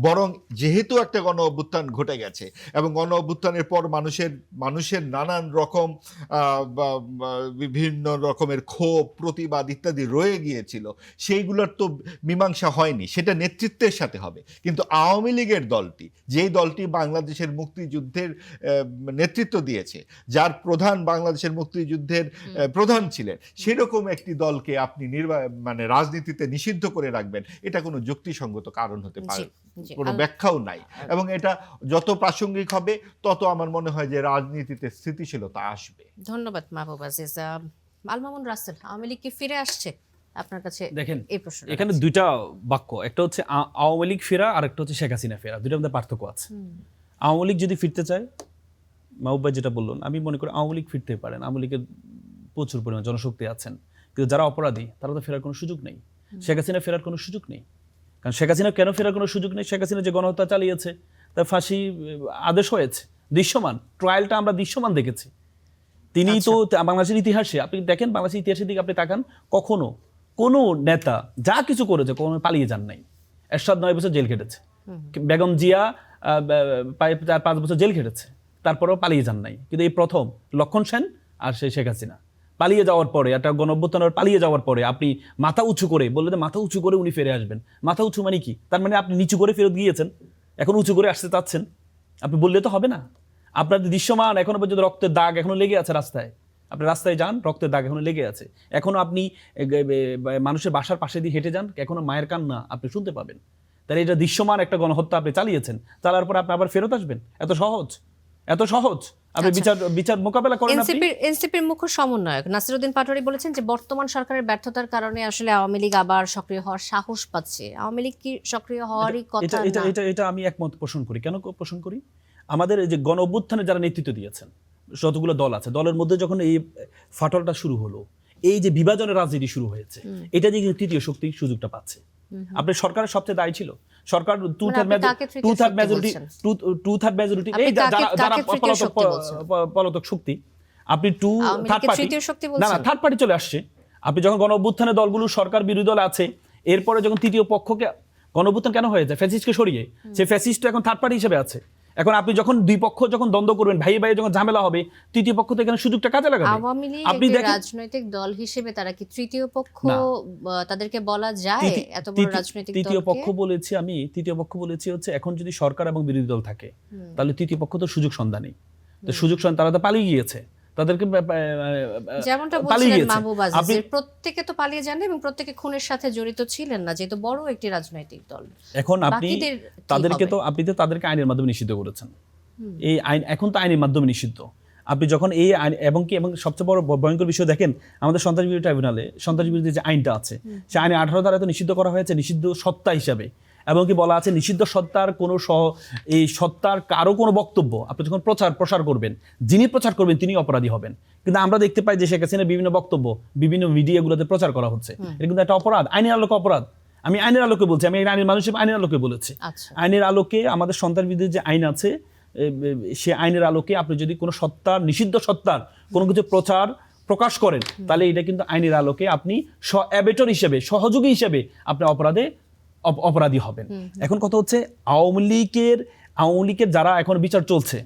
Speaker 2: বরং যেহেতু একটা গণ অভ্যুত্থান ঘটে গেছে, এবং গণ অভ্যুত্থানের পর মানুষের নানান রকম বিভিন্ন রকমের ক্ষোভ, প্রতিবাদ ইত্যাদি রয়ে গিয়েছিল, সেইগুলোর তো মীমাংসা হয়নি, সেটা নেতৃত্বের সাথে হবে। কিন্তু আওয়ামী লীগের দলটি, যেই দলটি বাংলাদেশের মুক্তিযুদ্ধের নেতৃত্ব দিয়েছে, যার প্রধান বাংলাদেশের মুক্তিযুদ্ধের প্রধান ছিলেন, সেরকম একটি দলকে আপনি মানে রাজনীতিতে নিষিদ্ধ করে রাখবেন, এটা কোনো যুক্তিসঙ্গত কারণ হতে পারে, কোনো ব্যাখ্যাও নাই। এবং এটা যত প্রাসঙ্গিক হবে, তত আমার মনে হয় যে রাজনীতিতে স্থিতিশীলতা আসবে।
Speaker 3: ধন্যবাদ মাহবুব আজিজ। আল মামুন রাসেল, আওয়ামী লীগ কি ফিরে আসছে আপনার কাছে?
Speaker 1: দেখেন,
Speaker 3: এই প্রশ্ন
Speaker 1: এখানে দুইটা বাক্য, একটা হচ্ছে আওয়ামী লীগ ফেরা, আর একটা হচ্ছে শেখ হাসিনা ফেরা, দুইটার মধ্যে পার্থক্য আছে। আওয়ামী লীগ যদি ফিরতে চায়, মাহবুব ভাই যেটা বললেন, আমি মনে করি আওয়ামী লীগ ফিরতে পারেন। আওয়ামী লীগের প্রচুর পরিমাণ জনশক্তি আছেন, কিন্তু যারা অপরাধী তারা তো ফেরার কোনো সুযোগ নেই। শেখ হাসিনা ফেরার কোনো সুযোগ নেই। কারণ শেখ হাসিনা কেন ফেরার কোনো সুযোগ নেই? শেখ হাসিনা যে গণহত্যা চালিয়েছে, তার ফাঁসি আদেশ হয়েছে, দৃশ্যমান ট্রায়ালটা আমরা দৃশ্যমান দেখেছি। তিনি তো বাংলাদেশের ইতিহাসে, আপনি দেখেন বাংলাদেশের ইতিহাসের দিকে আপনি তাকান, কখনো কোনো নেতা যা কিছু করেছে কখনো পালিয়ে যান নাই। এরশাদ 9 বছর জেল খেটেছে, বেগম জিয়া 4-5 বছর জেল খেটেছে, তারপরেও পালিয়ে যান নাই। কিন্তু এই প্রথম লক্ষণ সেন আর সেই শেখ হাসিনা পালিয়ে যাওয়ার পরে, একটা গণঅভ্যুত্থানের পালিয়ে যাওয়ার পরে আপনি মাথা উঁচু করে বললেন যে মাথা উঁচু করে উনি ফিরে আসবেন। মাথা উঁচু মানে কি? তার মানে আপনি নিচু করে ফেরত গিয়েছেন, এখন উঁচু করে আসতে চাচ্ছেন। আপনি বললে তো হবে না। আপনার দৃশ্যমান এখনো পর্যন্ত রক্তের দাগ এখনো লেগে আছে রাস্তায়। আপনি রাস্তায় যান, রক্তের দাগ এখনো লেগে আছে। এখনো আপনি মানুষের বাসার পাশে দিয়ে হেঁটে যান, এখনো মায়ের কান্না আপনি শুনতে পাবেন। তাহলে এটা দৃশ্যমান একটা গণহত্যা আপনি চালিয়েছেন, চালার পর আপনি আবার ফেরত আসবেন? এত সহজ? এত সহজ? আপনি বিচার মোকাবেলা করেন।
Speaker 3: এনসিপির মুখ্য সমন্বয়ক নাসিরউদ্দিন পাটোয়ারি বলেছেন যে বর্তমান সরকারের ব্যর্থতার কারণে আসলে আওয়ামী লীগ আবার সক্রিয় হওয়ার সাহস পাচ্ছে। আওয়ামী লীগ কি সক্রিয় হওয়ারই কথা না?
Speaker 1: এটা আমি একমত পোষণ করি। কেন পোষণ করি? আমাদের এই যে গণ অভ্যুত্থানে যারা নেতৃত্ব দিয়েছেন, যতগুলো দল আছে, দলের মধ্যে যখন এই ফাটলটা শুরু হলো, এই যে বিভাজনের রাজনীতি শুরু হয়েছে, এটা যে তৃতীয় শক্তি সুযোগটা পাচ্ছে। আপনি সরকারের সবচেয়ে দায়ী ছিল, সরকার টু থার্ড মেজরিটি, এই যারা পলাতক শক্তি, আপনি থার্ড পার্টি চলে আসছে। আপনি যখন গণ অভ্যুত্থানে দলগুলো সরকার বিরোধী দল আছে, এরপরে যখন তৃতীয় পক্ষকে, গণ অভ্যুত্থান কেন হয়ে যায়? ফ্যাসিস্টকে সরিয়ে, সেই ফ্যাসিস্ট এখন থার্ড পার্টি হিসেবে আছে। এখন আপনি যখন দুই পক্ষ যখন দ্বন্দ্ব করবেন, ভাই ভাই যখন ঝামেলা হবে, তৃতীয় পক্ষ তো এখানে সুযোগটা কাজে লাগাবে।
Speaker 3: আওয়ামী লীগ একটি রাজনৈতিক দল হিসেবে তারা কি তৃতীয় পক্ষ তাদেরকে বলা যায়? এত বড় রাজনৈতিক দল
Speaker 1: তৃতীয় পক্ষ বলেছি আমি, তৃতীয় পক্ষ বলেছি হচ্ছে এখন যদি সরকার এবং বিরোধী দল থাকে, তাহলে তৃতীয় পক্ষ তো সুযোগ সন্ধানী। তো সুযোগ সন্ধান, তারা তো পালিয়ে গিয়েছে, তাদেরকে
Speaker 3: যেমনটা বলছিলেন মাহবুব আজিজ, প্রত্যেকে তো পালিয়ে যান এবং প্রত্যেকে খুনের সাথে জড়িত ছিলেন না, যেহেতু বড় একটি রাজনৈতিক দল।
Speaker 1: এখন আপনি তাদেরকে আইনের মাধ্যমে নিষিদ্ধ করেছেন। এই আইন এখন তো আইনের মাধ্যমে নিষিদ্ধ। আপনি যখন এই আইন, এবং সবচেয়ে বড় ভয়ঙ্কর বিষয় দেখেন, আমাদের সন্ত্রাস বিরোধী ট্রাইব্যুনালে সন্ত্রাস বিরোধী যে আইনটা আছে, সেই আইনে 18 ধারা তো নিষিদ্ধ করা হয়েছে নিষিদ্ধ সত্তা হিসাবে, এবং কি বলা আছে নিষিদ্ধ সত্তার কোনো এই সত্তার কারো কোনো বক্তব্য আপনি যখন প্রসার করবেন, যিনি প্রচার করবেন তিনি অপরাধী হবেন। কিন্তু আমরা দেখতে পাই যে শেখ হাসিনার বিভিন্ন বক্তব্য বিভিন্ন মিডিয়াগুলোতে প্রচার করা হচ্ছে, এটা কিন্তু একটা অপরাধ, আইনের আলোকে অপরাধ। আমি আইনের আলোকে বলছি, আমি আইনের মানুষ আইনের আলোকে বলেছি। আইনের আলোকে আমাদের সন্ত্রাস বিরোধী যে আইন আছে, সে আইনের আলোকে আপনি যদি কোনো সত্তার, নিষিদ্ধ সত্তার কোনো কিছু প্রকাশ করেন, তাহলে এটা কিন্তু আইনের আলোকে আপনি অ্যাবেটর হিসেবে, সহযোগী হিসেবে আপনি অপরাধী হবেন। এখন কথা হচ্ছে আওয়ামী লীগের যারা এখন বিচার চলছে,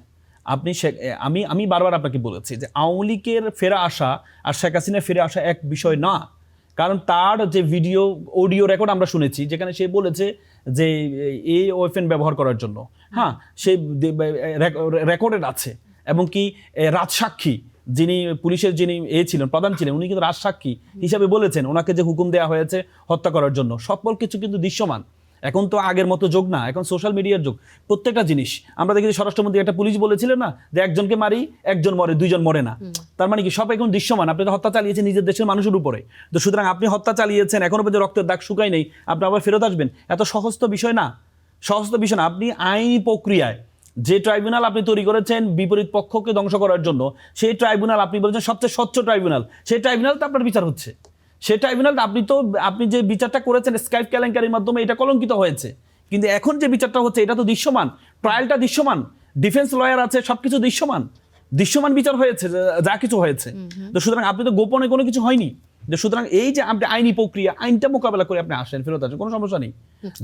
Speaker 1: আমি বারবার আপনাকে বলেছি যে আওয়ামী লীগের ফেরা আসা আর শেখ হাসিনা ফিরে আসা এক বিষয় না। কারণ তার যে অডিও রেকর্ড আমরা শুনেছি, যেখানে সে বলেছে যে এই ওয়েপেন ব্যবহার করার জন্য, হ্যাঁ, সে রেকর্ডেড আছে, এবং কি রাজসাক্ষী যিনি পুলিশের যিনি ছিলেন প্রধান ছিলেন, উনি কিন্তু রাজসাক্ষী হিসাবে বলেছেন ওনাকে যে হুকুম দেওয়া হয়েছে হত্যা করার জন্য, সকল কিছু কিন্তু দৃশ্যমান। এখন তো আগের মতো যুগ না, এখন সোশ্যাল মিডিয়ার যুগ। প্রত্যেকটা জিনিস আমরা দেখি স্বরাষ্ট্রমন্ত্রী একটা পুলিশ বলেছিলেন না যে একজনকে মারি একজন মরে, দুইজন মরে না। তার মানে কি সব এখন দৃশ্যমান। আপনি তো হত্যা চালিয়েছেন নিজের দেশের মানুষের উপরে, তো সুতরাং আপনি হত্যা চালিয়েছেন, এখনো পর্যন্ত রক্তের দাগ শুকায় নেই, আপনি আবার ফেরত আসবেন, এত সহজ তো বিষয় না, সহজ তো বিষয় না। আপনি আইনি প্রক্রিয়ায় যে ট্রাইব্যুনাল আপনি তৈরি করেছেন বিপরীত পক্ষকে ধ্বংস করার জন্য, সেই ট্রাইব্যুনাল আপনি বলেছেন সবচেয়ে স্বচ্ছ ট্রাইব্যুনাল, সেই ট্রাইব্যুনাল তো আপনার বিচার হচ্ছে। সেই ট্রাইব্যুনাল আপনি যে বিচারটা করেছেন স্কাইপ কেলেঙ্কারির মাধ্যমে, এটা কলঙ্কিত হয়েছে। কিন্তু এখন যে বিচারটা হচ্ছে এটা তো দৃশ্যমান, ট্রায়ালটা দৃশ্যমান, ডিফেন্স লয়ার আছে, সবকিছু দৃশ্যমান, দৃশ্যমান বিচার হয়েছে, যা কিছু হয়েছে। তো সুতরাং আপনি তো গোপনে কোনো কিছু হয়নি। সুতরাং এই যে আপনি আইনি প্রক্রিয়া, আইনটা মোকাবেলা করে আপনি আসেন, ফেরত আসেন, কোনো সমস্যা নেই।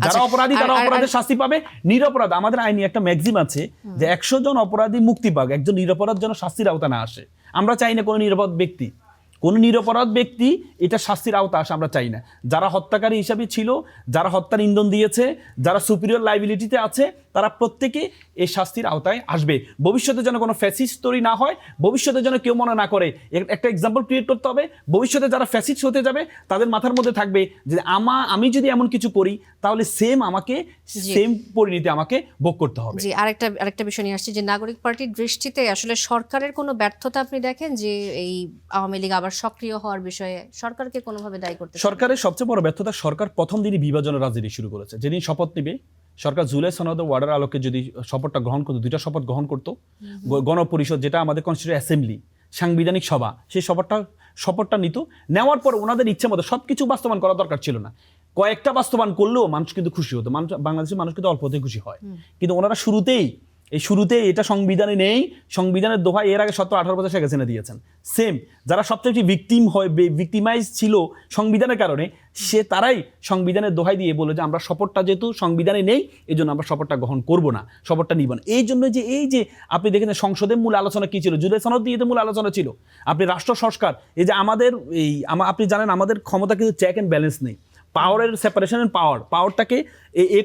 Speaker 1: যারা অপরাধী তারা অপরাধের শাস্তি পাবে, নিরপরাধ আমাদের আইনি একটা ম্যাক্সিম আছে যে 100 জন অপরাধী মুক্তি পাক, একজন নিরপরাধ যেন শাস্তির আওতা না আসে। আমরা চাই না কোনো নিরপরাধ ব্যক্তি এটা শাস্তির আওতা আসে, আমরা চাই না। যারা হত্যাকারী হিসাবে ছিল, যারা হত্যার ইন্ধন দিয়েছে, যারা সুপিরিয়র লাইবিলিটিতে আছে, তারা প্রত্যেকে এই শাস্তির আওতায় আসবে। ভবিষ্যতে যেন কোনো ফ্যাসিস্ট তৈরি না হয়, ভবিষ্যতে যেন কেউ মনে না করে, একটা এক্সাম্পল ক্রিয়েট করতে হবে। ভবিষ্যতে যারা ফ্যাসিস্ট হতে যাবে তাদের মাথার মধ্যে থাকবে যে আমি যদি এমন কিছু করি তাহলে সেম পরিণতি আমাকে ভোগ করতে হবে।
Speaker 3: জি, আরেকটা বিষয় নিয়ে আসছি যে নাগরিক পার্টির দৃষ্টিতে আসলে সরকারের কোনো ব্যর্থতা আপনি দেখেন যে এই আওয়ামী লীগ আবার সক্রিয় হওয়ার বিষয়ে সরকারকে কোনোভাবে দায়ী করতে?
Speaker 1: সরকারের সবচেয়ে বড় ব্যর্থতা, সরকার প্রথম দিনই বিভাজনের রাজনীতি শুরু করেছে। যেদিন শপথ নেবে সরকার, জুলাই সনদের ওয়ার্ডের আলোকে যদি শপথটা গ্রহণ করতো, 2টা শপথ গ্রহণ করতো, গণপরিষদ যেটা আমাদের কনস্টিটিউয়েন্ট অ্যাসেম্বলি, সাংবিধানিক সভা, সেই শপথটা নিত, নেওয়ার পর ওনাদের ইচ্ছে মতো সবকিছু বাস্তবায়ন করা দরকার ছিল না, কয়েকটা বাস্তবায়ন করলেও মানুষ কিন্তু খুশি হতো। বাংলাদেশের মানুষ কিন্তু অল্পতেই খুশি হয়। কিন্তু ওনারা শুরুতেই এটা সংবিধানে নেই, সংবিধানের দোহাই এর আগে 17-18 বছর শেখ হাসিনা দিয়েছেন। সেম যারা সবচেয়ে বেশি ভিকটিমাইজ ছিল সংবিধানের কারণে, তারাই সংবিধানের দোহাই দিয়ে বলে যে আমরা শপথটা যেহেতু সংবিধানে নেই এই জন্য আমরা শপথটা গ্রহণ করবো না, শপথটা নিব না। এই জন্য যে আপনি দেখেন সংসদের মূল আলোচনা কি ছিল, জুলাই সনদ দিয়ে মূল আলোচনা ছিল। আপনি রাষ্ট্র সংস্কার, এই যে আপনি জানেন আমাদের ক্ষমতা কিন্তু চেক অ্যান্ড ব্যালেন্স নেই, পাওয়ারের সেপারেশন এন্ড পাওয়ারটাকে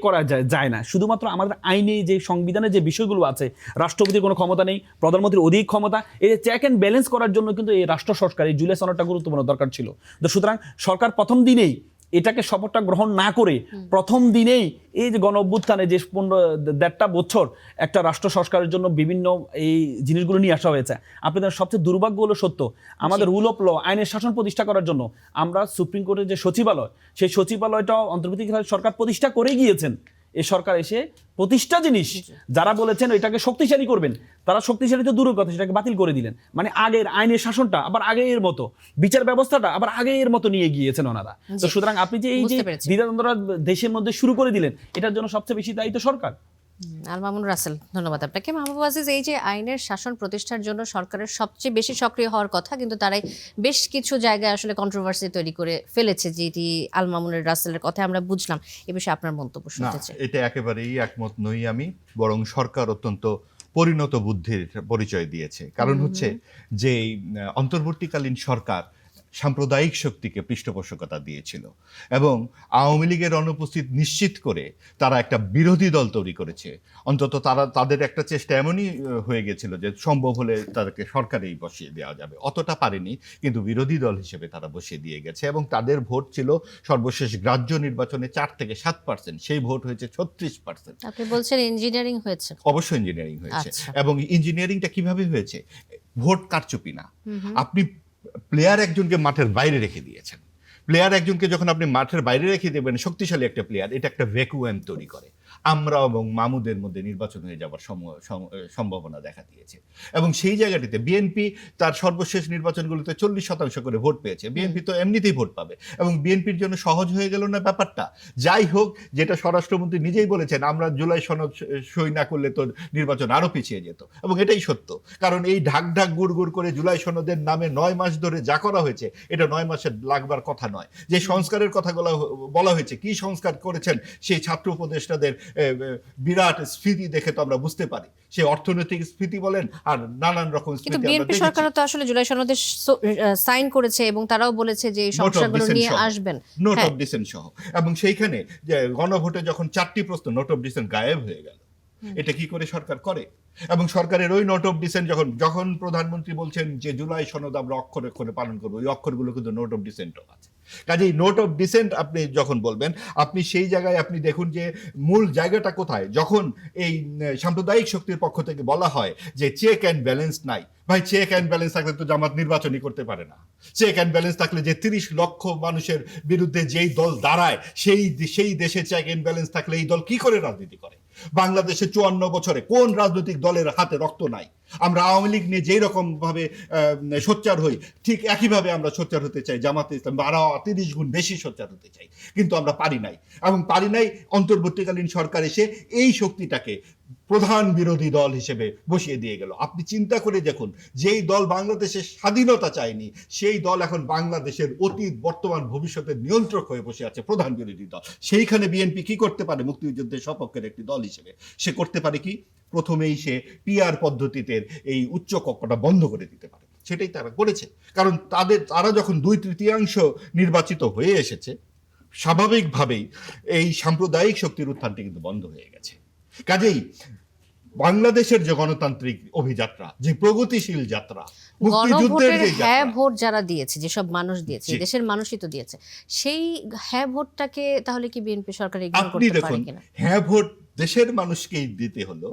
Speaker 1: করা যায় না। শুধুমাত্র আমাদের আইনে যে সংবিধানে যে বিষয়গুলো আছে, রাষ্ট্রপতির কোনো ক্ষমতা নেই, প্রধানমন্ত্রীর অধিক ক্ষমতা, এই যে চেক অ্যান্ড ব্যালেন্স করার জন্য কিন্তু এই রাষ্ট্র সংস্কার, এই জুলাই সনদটা গুরুত্বপূর্ণ দরকার ছিল। তো সুতরাং সরকার প্রথম দিনেই এটাকে শপথটা গ্রহণ না করে, প্রথম দিনেই এই যে গণ অভ্যুত্থানে যে 1.5 বছর একটা রাষ্ট্র সংস্কারের জন্য বিভিন্ন এই জিনিসগুলো নিয়ে আসা হয়েছে। আপনাদের সবচেয়ে দুর্ভাগ্য হলো সত্য, আমাদের রুল অফ ল, আইনের শাসন প্রতিষ্ঠা করার জন্য আমরা সুপ্রিম কোর্টের যে সচিবালয়, সেই সচিবালয়টা অন্তর্বর্তীকালীন সরকার প্রতিষ্ঠা করেই গিয়েছেন। এই সরকার এসে প্রতিষ্ঠা জিনিস যারা বলেছেন এটাকে শক্তিশালী করবেন, তারা শক্তিশালী তো দূরের কথা, সেটাকে বাতিল করে দিলেন। মানে আগের আইনের শাসনটা আবার আগের মতো, বিচার ব্যবস্থাটা আবার আগের মতো নিয়ে গিয়েছেন ওনারা। তো সুতরাং আপনি যে এই যে দ্বিধাদ্বন্দ্বটা দেশের মধ্যে শুরু করে দিলেন, এটার জন্য সবচেয়ে বেশি দায়িত্ব সরকার।
Speaker 3: আল মামুন রাসেল, ধন্যবাদ আপনাকে। মাহবুব আজিজ, এই যে আইনের শাসন প্রতিষ্ঠার জন্য সরকারের সবচেয়ে বেশি সক্রিয় হওয়ার কথা, কিন্তু তারাই বেশ কিছু জায়গায় আসলে কন্ট্রোভার্সি তৈরি করে ফেলেছে, যেটি আল মামুনের রাসেলের কথা আমরা বুঝলাম। এ বিষয়ে আপনার মন্তব্য শুনতে চাই।
Speaker 2: এটা একেবারেই একমত নই আমি, বরং সরকার অত্যন্ত পরিণত বুদ্ধির পরিচয় দিয়েছে। কারণ হচ্ছে যে অন্তর্বর্তীকালীন সরকার সাম্প্রদায়িক শক্তিকে পৃষ্ঠপোষকতা দিয়েছিল এবং আওয়ামী লীগের অনুপস্থিত নিশ্চিত করে তারা একটা বিরোধী দল তৈরি করেছে। অন্তত তাদের একটা চেষ্টা এমনই হয়ে গেছিল যে সম্ভব হলে তাদেরকে সরকারেই বসিয়ে দেওয়া যাবে, অতটা পারেনি, কিন্তু বিরোধী দল হিসেবে তারা বসিয়ে দিয়ে গেছে। এবং তাদের ভোট ছিল সর্বশেষ গ্রাহ্য নির্বাচনে 4 থেকে 7%, সেই ভোট হয়েছে 36%।
Speaker 3: আপনি বলছেন ইঞ্জিনিয়ারিং হয়েছে?
Speaker 2: অবশ্যই ইঞ্জিনিয়ারিং হয়েছে। এবং ইঞ্জিনিয়ারিংটা কিভাবে হয়েছে? ভোট কারচুপি না, আপনি প্লেয়ার একজনকে মাঠের বাইরে রেখে দিয়েছেন। প্লেয়ার একজনকে যখন আপনি মাঠের বাইরে রেখে দেবেন, শক্তিশালী একটা প্লেয়ার, এটা একটা ভ্যাকুয়াম তৈরি করে। আমরা এবং মামুদের মধ্যে নির্বাচন হয়ে যাওয়ার সম্ভাবনা দেখা দিয়েছে। এবং সেই জায়গাটিতে বিএনপি তার সর্বশেষ নির্বাচনগুলোতে 40% করে ভোট পেয়েছে। বিএনপি তো এমনিতেই ভোট পাবে, এবং বিএনপির জন্য সহজ হয়ে গেল না ব্যাপারটা? যাই হোক, যেটা স্বরাষ্ট্রমন্ত্রী নিজেই বলেছেন, আমরা জুলাই সনদ সই না করলে তো নির্বাচন আরও পিছিয়ে যেত। এবং এটাই সত্য, কারণ এই ঢাক গুড় করে জুলাই সনদের নামে 9 মাস ধরে যা করা হয়েছে, এটা 9 মাসে লাগবার কথা নয়। যে সংস্কারের কথাগুলো বলা হয়েছে, কি সংস্কার করেছেন সেই ছাত্র উপদেষ্টাদের বিরাট স্ফীতি দেখে তো আমরা বুঝতে পারি। সেই অর্থনৈতিক স্ফীতি বলেন আর নানান রকম স্ফীতি।
Speaker 3: কিন্তু বিএনপি সরকারও তো আসলে জুলাই সনদে সাইন করেছে এবং তারাও বলেছে যে এই সংস্কারগুলো নিয়ে আসবেন,
Speaker 2: নোট অফ ডিসেন্ট সহ। এবং সেইখানে যে গণভোটে যখন 4টি প্রশ্ন নোট অফ ডিসেন্ট গায়েব হয়ে গেল, এটা কি করে সরকার করে? এবং সরকারের ওই নোট অফ ডিসেন্ট যখন প্রধানমন্ত্রী বলছেন যে জুলাই সনদ আমরা অক্ষরে অক্ষরে পালন করবো, ওই অক্ষরগুলো কিন্তু নোট অফ ডিসেন্টও আছে। কাজেই নোট অফ ডিসেন্ট আপনি যখন বলবেন, আপনি সেই জায়গায় আপনি দেখুন যে মূল জায়গাটা কোথায়। যখন এই সাম্প্রদায়িক শক্তির পক্ষ থেকে বলা হয় যে চেক অ্যান্ড ব্যালেন্স নাই, ভাই চেক অ্যান্ড ব্যালেন্স থাকলে তো জামাত নির্বাচনই করতে পারে না। চেক অ্যান্ড ব্যালেন্স থাকলে যে 30 লক্ষ মানুষের বিরুদ্ধে যেই দল দাঁড়ায়, সেই দেশে চেক অ্যান্ড ব্যালেন্স থাকলে এই দল কি করে রাজনীতি করে? বাংলাদেশে 54 বছরে কোন রাজনৈতিক দলের হাতে রক্ত নাই? আমরা আওয়ামী লীগ নিয়ে যেই রকম ভাবে সোচ্চার হই, ঠিক একইভাবে আমরা সোচ্চার হতে চাই। জামাতে ইসলাম আরো 30 গুণ বেশি সোচ্চার হতে চাই, কিন্তু আমরা পারি নাই। এবং পারি নাই, অন্তর্বর্তীকালীন সরকার এসে এই শক্তিটাকে প্রধান বিরোধী দল হিসেবে বসিয়ে দিয়ে গেল। আপনি চিন্তা করে দেখুন, যেই দল বাংলাদেশের স্বাধীনতা চায়নি, সেই দল এখন বাংলাদেশের অতীত বর্তমান ভবিষ্যতের নিয়ন্ত্রক হয়ে বসে আছে, প্রধান বিরোধী দল। সেইখানে বিএনপি কি করতে পারে? মুক্তিযুদ্ধের সপক্ষের একটি দল হিসেবে সে করতে পারে কি? প্রথমেই সে পিআর পদ্ধতিতে এই উচ্চ কক্ষটা বন্ধ করে দিতে পারে। সেটাই তারা করেছে। কারণ তারা যখন 2/3 নির্বাচিত হয়ে এসেছে, স্বাভাবিকভাবেই এই সাম্প্রদায়িক শক্তির উত্থানটি কিন্তু বন্ধ হয়ে গেছে। কাজেই বাংলাদেশের যে গণতান্ত্রিক অভিযাত্রা, যে প্রগতিশীল যাত্রা, মুক্তিযুদ্ধের যে
Speaker 3: হ্যাঁ
Speaker 2: যাত্রা,
Speaker 3: ভোট যারা দিয়েছে, যেসব মানুষ দিয়েছে,
Speaker 2: জি।
Speaker 3: দেশের মানুষই তো দিয়েছে, সেই হ্যাঁ ভোটটাকে তাহলে কি বিএনপি সরকার ইগনোর
Speaker 2: আপনি
Speaker 3: করতে পারে
Speaker 2: দেখুন,
Speaker 3: কিনা?
Speaker 2: হ্যাঁ ভোট দেশের মানুষকেই দিতে হলো,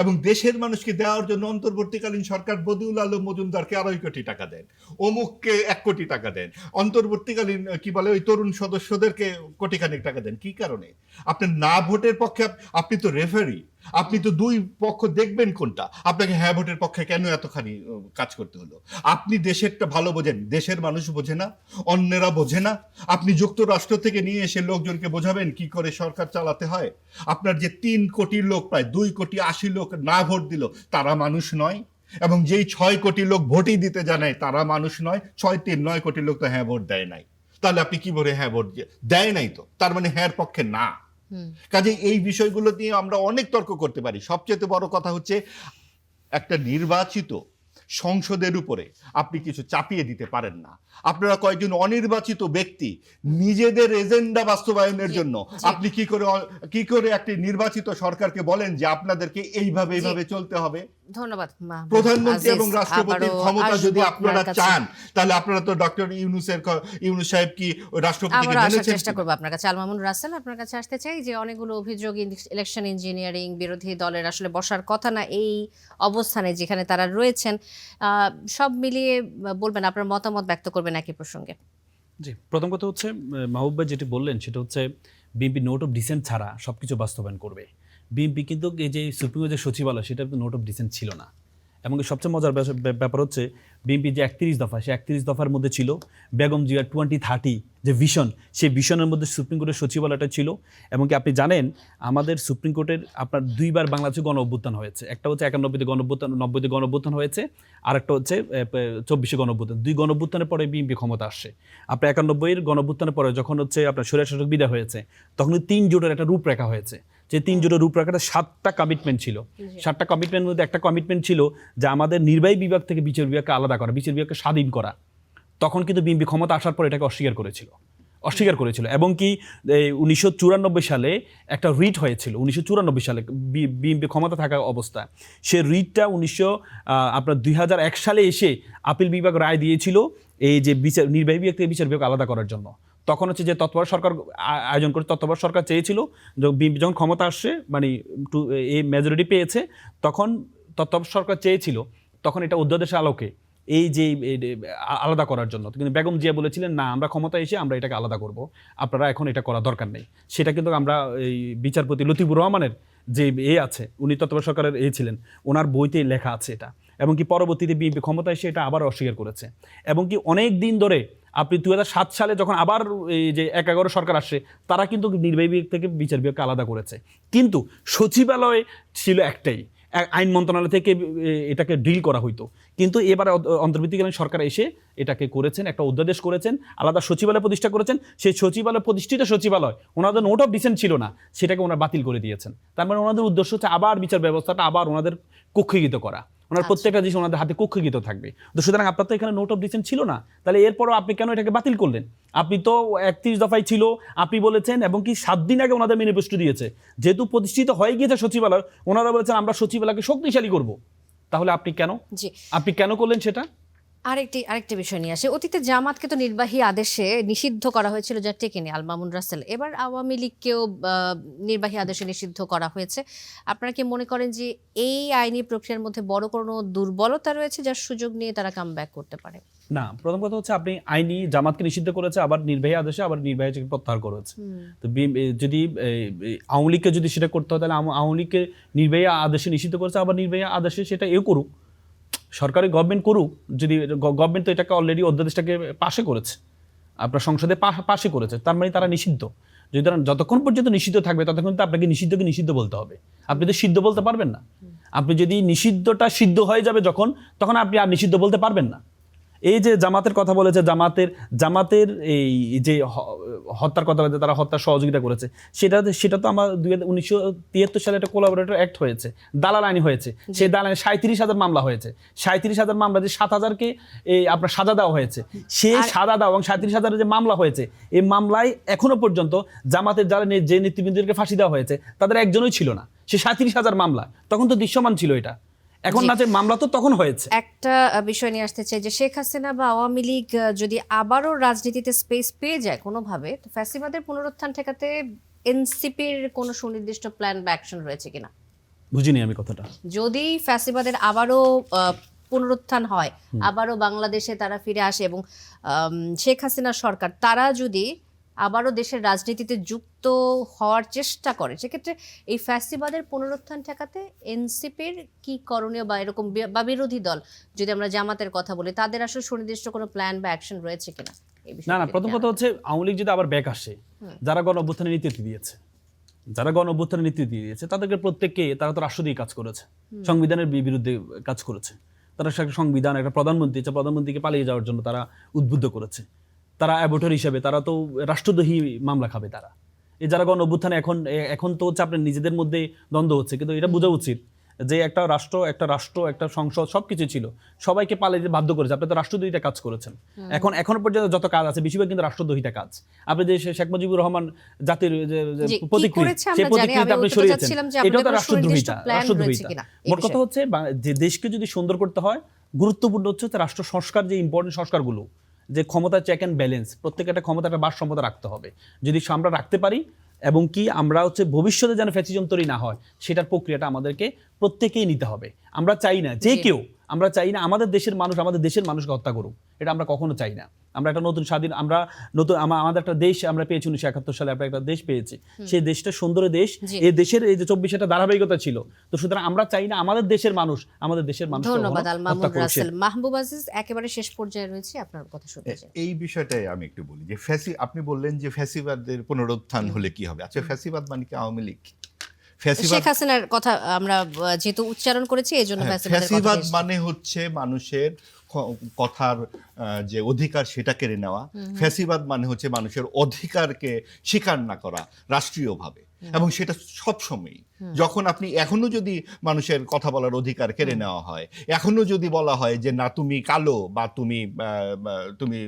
Speaker 2: এবং দেশের মানুষকে দেওয়ার জন্য অন্তর্বর্তীকালীন সরকার বদিউল আলম মজুমদারকে 2.5 কোটি টাকা দেন, অমুককে 1 কোটি টাকা দেন, অন্তর্বর্তীকালীন কি বলে ওই তরুণ সদস্যদেরকে কোটিখানেক টাকা দেন। কি কারণে? আপনি না ভোটের পক্ষে, আপনি তো রেফারি, আপনি তো দুই পক্ষ দেখবেন কোনটা। আপনাকে হ্যাঁ ভোটের পক্ষে কেন এতখানি কাজ করতে হলো? আপনি দেশেরটা ভালো বোঝেন, দেশের মানুষ বোঝে না, অন্যেরা বোঝে না। আপনি যুক্তরাষ্ট্র থেকে নিয়ে এসে লোকজনকে বোঝাবেন কি করে সরকার চালাতে হয়? আপনার যে 3 কোটি লোক, প্রায় 2.80 কোটি লোক না ভোট দিল, তারা মানুষ নয়? এবং যেই 6 কোটি লোক ভোটই দিতে জানায়, তারা মানুষ নয়? 9 কোটি লোক তো হ্যাঁ ভোট দেয় নাই। তাহলে আপনি কি বলে হ্যাঁ ভোট দেয় নাই? তো তার মানে হ্যাঁ পক্ষে না। কাজে এই বিষয়গুলো নিয়ে আমরা অনেক তর্ক করতে পারি। সবচেয়ে বড় কথা হচ্ছে, একটা নির্বাচিত সংসদের উপরে আপনি কিছু চাপিয়ে দিতে পারেন না। আপনারা কয়েকজন অনির্বাচিত ব্যক্তি নিজেদের এজেন্ডা বাস্তবায়নের জন্য আপনি কি করে একটি নির্বাচিত সরকারকে বলেন যে আপনাদেরকে এইভাবে চলতে হবে?
Speaker 3: ধন্যবাদ
Speaker 2: প্রধানমন্ত্রী এবং রাষ্ট্রপতির ক্ষমতা যদি আপনারা চান, তাহলে আপনারা তো ডক্টর ইউনূস সাহেব কি রাষ্ট্রপতিকে মেনেছেন?
Speaker 3: চেষ্টা করবো আপনার কাছে। আল মামুন রাসেল, আপনার কাছে আসতে চাই যে অনেকগুলো অভিযোগ ইলেকশন ইঞ্জিনিয়ারিং, বিরোধী দলের আসলে বসার কথা না এই অবস্থানে যেখানে তারা রয়েছেন, সব মিলিয়ে বলবেন, আপনার মতামত ব্যক্ত করবেন একই প্রসঙ্গে।
Speaker 1: জি, প্রথম কথা হচ্ছে মাহবুব ভাই যেটি বললেন সেটা হচ্ছে বিএনপি নোট অফ ডিসেন্ট ছাড়া সবকিছু বাস্তবায়ন করবে। বিএনপি কিন্তু এই যে সুপ্রিম কোর্টের সচিবালয়, সেটা কিন্তু নোট অফ ডিসেন্ট ছিল না। এবং সবচেয়ে মজার ব্যাপার হচ্ছে বিএনপি যে 31 দফা, সেই 31 দফার মধ্যে ছিল বেগম জিয়ার 2030 যে ভিশন, সেই ভিশনের মধ্যে সুপ্রিম কোর্টের সচিবালয়টা ছিল। এবং কি আপনি জানেন, আমাদের সুপ্রিম কোর্টের আপনার 2বার বাংলাদেশে গণ অভ্যুত্থান হয়েছে। একটা হচ্ছে 91-তে গণ অভ্যুত্থান, 90-তে গণ অভ্যুত্থান হয়েছে, আর একটা হচ্ছে 24-এ গণ অভ্যুত্থান। 2 গণ অভ্যুত্থানের পরে বিএনপি ক্ষমতা আসছে। আপনার 91-এর গণ অভ্যুত্থানের পরে যখন হচ্ছে আপনার স্বৈরশাসক বিদায় হয়েছে, তখন 3 জোটের একটা রূপরেখা হয়েছে। যে 3 জোটের রূপরেখাটা 7টা কমিটমেন্ট ছিল। 7টা কমিটমেন্টের মধ্যে একটা কমিটমেন্ট ছিল যে আমাদের নির্বাহী বিভাগ থেকে বিচার বিভাগকে আলাদা করা, বিচার বিভাগকে স্বাধীন করা। তখন কিন্তু বিএনপি ক্ষমতা আসার পর এটাকে অস্বীকার করেছিল। এবং কি 1994 সালে একটা রিট হয়েছিল, 1994 সালে বিএনপি ক্ষমতা থাকা অবস্থা। সে রিটটা 2001 সালে এসে আপিল বিভাগ রায় দিয়েছিল এই যে নির্বাহী বিভাগ থেকে বিচার বিভাগ আলাদা করার জন্য। তখন হচ্ছে যে তত্ত্বাবধায়ক সরকার আয়োজন করে, তত্ত্বাবধায়ক সরকার চেয়েছিল, যখন ক্ষমতা আসছে মানে এই মেজরিটি পেয়েছে, তখন তত্ত্বাবধায়ক সরকার চেয়েছিল তখন এটা অধ্যাদেশের আলোকে এই যে আলাদা করার জন্য। কিন্তু বেগম জিয়া বলেছিলেন না, আমরা ক্ষমতা এসে আমরা এটাকে আলাদা করব, আপনারা এখন এটা করা দরকার নেই। সেটা কিন্তু আমরা এই বিচারপতি লতিফুর রহমানের যে আছে, উনি তত্ত্বাবধায়ক সরকারের ছিলেন, ওনার বইতে লেখা আছে এটা। এবং কি পরবর্তীতে বিএনপি ক্ষমতা এসে এটা আবার অস্বীকার করেছে। এবং কি অনেক দিন ধরে আপনি 2007 সালে যখন আবার এই যে 11 সরকার আসছে, তারা কিন্তু নির্বাহী বিভাগ থেকে বিচার বিভাগকে আলাদা করেছে। কিন্তু সচিবালয় ছিল একটাই, আইন মন্ত্রণালয় থেকে এটাকে ডিল করা হইতো। কিন্তু এবারে অন্তর্বর্তীকালীন সরকার এসে এটাকে করেছেন, একটা অধ্যাদেশ করেছেন, আলাদা সচিবালয় প্রতিষ্ঠা করেছেন। সেই সচিবালয়, প্রতিষ্ঠিত সচিবালয়, ওনাদের নোট অফ ডিসেন্ট ছিল না, সেটাকে ওনারা বাতিল করে দিয়েছেন। তার মানে ওনাদের উদ্দেশ্য হচ্ছে আবার বিচার ব্যবস্থাটা আবার ওনাদের কক্ষীকৃত করা। ওনার প্রত্যেকটা জিনিস ওনাদের হাতে কক্ষিত থাকবে। তো সুতরাং আপনার তো এখানে নোট অফ ডিসেন্ট ছিল না, তাহলে এরপরও আপনি কেন এটাকে বাতিল করলেন? আপনি তো 31 দফায় ছিল, আপনি বলেছেন, এবং কি 7 দিন আগে ওনাদের ম্যানিফেস্টো দিয়েছে, যেহেতু প্রতিষ্ঠিত হয়ে গিয়েছে সচিবালয়, ওনারা বলেছেন আমরা সচিবালয়কে শক্তিশালী করব। তাহলে আপনি কেন করলেন সেটা?
Speaker 3: আরেকটি বিষয় নিয়ে আসে। অতীতে জামাতকে তো নির্বাহী আদেশে নিষিদ্ধ করা হয়েছিল, যা টেকেনি আল মামুন রাসেল। এবার আওয়ামী লীগকেও নির্বাহী আদেশে নিষিদ্ধ করা হয়েছে। আপনারা কি মনে করেন যে এই আইনি প্রক্রিয়ার মধ্যে বড় কোনো দুর্বলতা রয়েছে, যার সুযোগ নিয়ে তারা কামব্যাক করতে পারে?
Speaker 1: না, প্রথম কথা হচ্ছে আপনি আইনি জামাতকে নিষিদ্ধ করেছে, আবার নির্বাহী আদেশে আবার নির্বাহী প্রত্যাহার করেছে। তো যদি আওয়ামী লীগকে যদি সেটা করতে হয়, তাহলে আওয়ামী লীগকে নির্বাহী আদেশে নিষিদ্ধ করেছে, আবার নির্বাহী আদেশে সেটা করুক, সরকারি গভর্নমেন্ট করুক। যদি গভর্নমেন্ট তো এটাকে অলরেডি অধ্যাদেশটাকে পাশে করেছে, আপনার সংসদে পাশে করেছে, তার মানে তারা নিষিদ্ধ। যদি তারা যতক্ষণ পর্যন্ত নিষিদ্ধ থাকবে ততক্ষণ তো আপনাকে নিষিদ্ধ বলতে হবে। আপনি তো সিদ্ধ বলতে পারবেন না। আপনি যদি নিষিদ্ধটা সিদ্ধ হয়ে যাবে তখন আপনি আর নিষিদ্ধ বলতে পারবেন না। এই যে জামাতের কথা বলেছে, জামাতের এই যে হত্যার কথা বলেছে, তারা হত্যার সহযোগিতা করেছে, সেটা তো আমার 1973 সালে একটা কোলাবোরেটর অ্যাক্ট হয়েছে, দালাল আইন হয়েছে। সেই দালাল 37,000 মামলা হয়েছে। 37,000 মামলা যে 7,000-কে আপনার সাজা দেওয়া হয়েছে, সেই সাজা দেওয়া এবং 37,000 যে মামলা হয়েছে, এই মামলায় এখনো পর্যন্ত জামাতের যারা যে নেতৃবৃন্দকে ফাঁসি দেওয়া হয়েছে তাদের একজনই ছিল না। সে 37,000 মামলা তখন তো দৃশ্যমান ছিল এটা। এখন না, যে মামলা তো তখন হয়েছে।
Speaker 3: একটা বিষয় নিয়ে আসতে চাই যে শেখ হাসিনা বা আওয়ামী লীগ যদি আবারও রাজনীতিতে স্পেস পেয়ে যায় কোনোভাবে, তো ফ্যাসিবাদের পুনরুত্থান ঠেকাতে এনসিপির কোনো সুনির্দিষ্ট প্ল্যান বা অ্যাকশন রয়েছে কিনা?
Speaker 1: বুঝিনি আমি কথাটা।
Speaker 3: যদি ফ্যাসিবাদের আবারও পুনরুত্থান হয়, আবারও বাংলাদেশে তারা ফিরে আসে এবং শেখ হাসিনা সরকার তারা যদি আবারও দেশের রাজনীতিতে যুক্ত হওয়ার চেষ্টা করে, সেক্ষেত্রে এই ফ্যাসিবাদের পুনরুত্থান ঠেকাতে এনসিপির কি করণীয়, বা এরকম বা বিরোধী দল যদি আমরা জামাতের কথা বলি, তাদের আসলে সুনির্দিষ্ট কোনো প্ল্যান বা অ্যাকশন রয়েছে কিনা?
Speaker 1: না, প্রথম কথা হচ্ছে আওয়ামী লীগ যদি আবার ব্যাক আসে, যারা গণ অভ্যুত্থানের নেতৃত্ব দিয়েছে, তাদেরকে প্রত্যেককে, তারা তো রাষ্ট্র দিয়ে কাজ করেছে, সংবিধানের বিরুদ্ধে কাজ করেছে। তারা একটা সংবিধান, একটা প্রধানমন্ত্রীকে পালিয়ে যাওয়ার জন্য তারা উদ্বুদ্ধ করেছে। তারা অ্যাবর্টার হিসেবে তারা তো রাষ্ট্রদ্রোহী মামলা খাবে তারা। এই যারা গণ অভ্যুত্থানে এখন তো হচ্ছে আপনার নিজেদের মধ্যে দ্বন্দ্ব হচ্ছে, কিন্তু এটা বোঝা উচিত যে একটা রাষ্ট্র, একটা সংসদ, সবকিছু ছিল, সবাইকে পালিয়ে বাধ্য করেছে। আপনি তো রাষ্ট্রদ্রোহিতা কাজ করেছেন। এখনো পর্যন্ত যত কাজ আছে বেশিরভাগ কিন্তু রাষ্ট্রদ্রোহিতা কাজ। আপনি যে শেখ মুজিবুর রহমান জাতির প্রতিকৃতি, সেই প্রতিকৃতি আপনি সরিয়েছেন, এটাও তো রাষ্ট্রদ্রোহিতা। মোট কথা হচ্ছে যে দেশকে যদি সুন্দর করতে হয়, গুরুত্বপূর্ণ হচ্ছে রাষ্ট্র সংস্কার, যে ইম্পর্টেন্ট সংস্কারগুলো, যে ক্ষমতা চেক অ্যান্ড ব্যালেন্স, প্রত্যেকটা ক্ষমতা একটা ভারসাম্যতা রাখতে হবে। যদি আমরা রাখতে পারি, এবং কি আমরা হচ্ছে ভবিষ্যতে যেন ফ্যাসিজম তৈরি না হয়, সেটার প্রক্রিয়াটা আমাদেরকে প্রত্যেকেই নিতে হবে। আমরা চাই না আমরা চাই না আমাদের দেশের মানুষকে হত্যা করুক, এটা আমরা কখনো চাই না। আমরা একটা নতুন স্বাধীন, আমাদের একটা দেশ আমরা পেয়েছি 1971 সালে, আমরা একটা দেশ পেয়েছি। সেই দেশটা সুন্দর দেশ, এই দেশের এই যে 24 ধারাবাহিকতা ছিল। তো সুতরাং আমরা চাই না আমাদের দেশের মানুষ
Speaker 3: ধন্যবাদ আল মামুন রাসেল। মাহবুব আজিজ, একেবারে শেষ পর্যায়ে রয়েছে, আপনার কথা শুনতে চাই।
Speaker 2: এই বিষয়টাই আমি একটু বলি যে আপনি বললেন যে ফ্যাসিবাদের পুনরুত্থান হলে কি হবে। আচ্ছা, ফ্যাসিবাদ মানে কি আওয়ামী লীগ?
Speaker 3: শেখ হাসিনার কথা আমরা যেহেতু উচ্চারণ করেছি, এই জন্য
Speaker 2: ফ্যাসিবাদ মানে হচ্ছে মানুষের কথার যে অধিকার সেটা কেড়ে নেওয়া। ফ্যাসিবাদ মানে হচ্ছে মানুষের অধিকারকে স্বীকার না করা রাষ্ট্রীয়ভাবে, এবং সেটা সবসময়ই। যখন আপনি এখনো যদি মানুষের কথা বলার অধিকার কেড়ে নেওয়া হয়, এখনো যদি বলা হয় যে না তুমি কালো, বা তুমি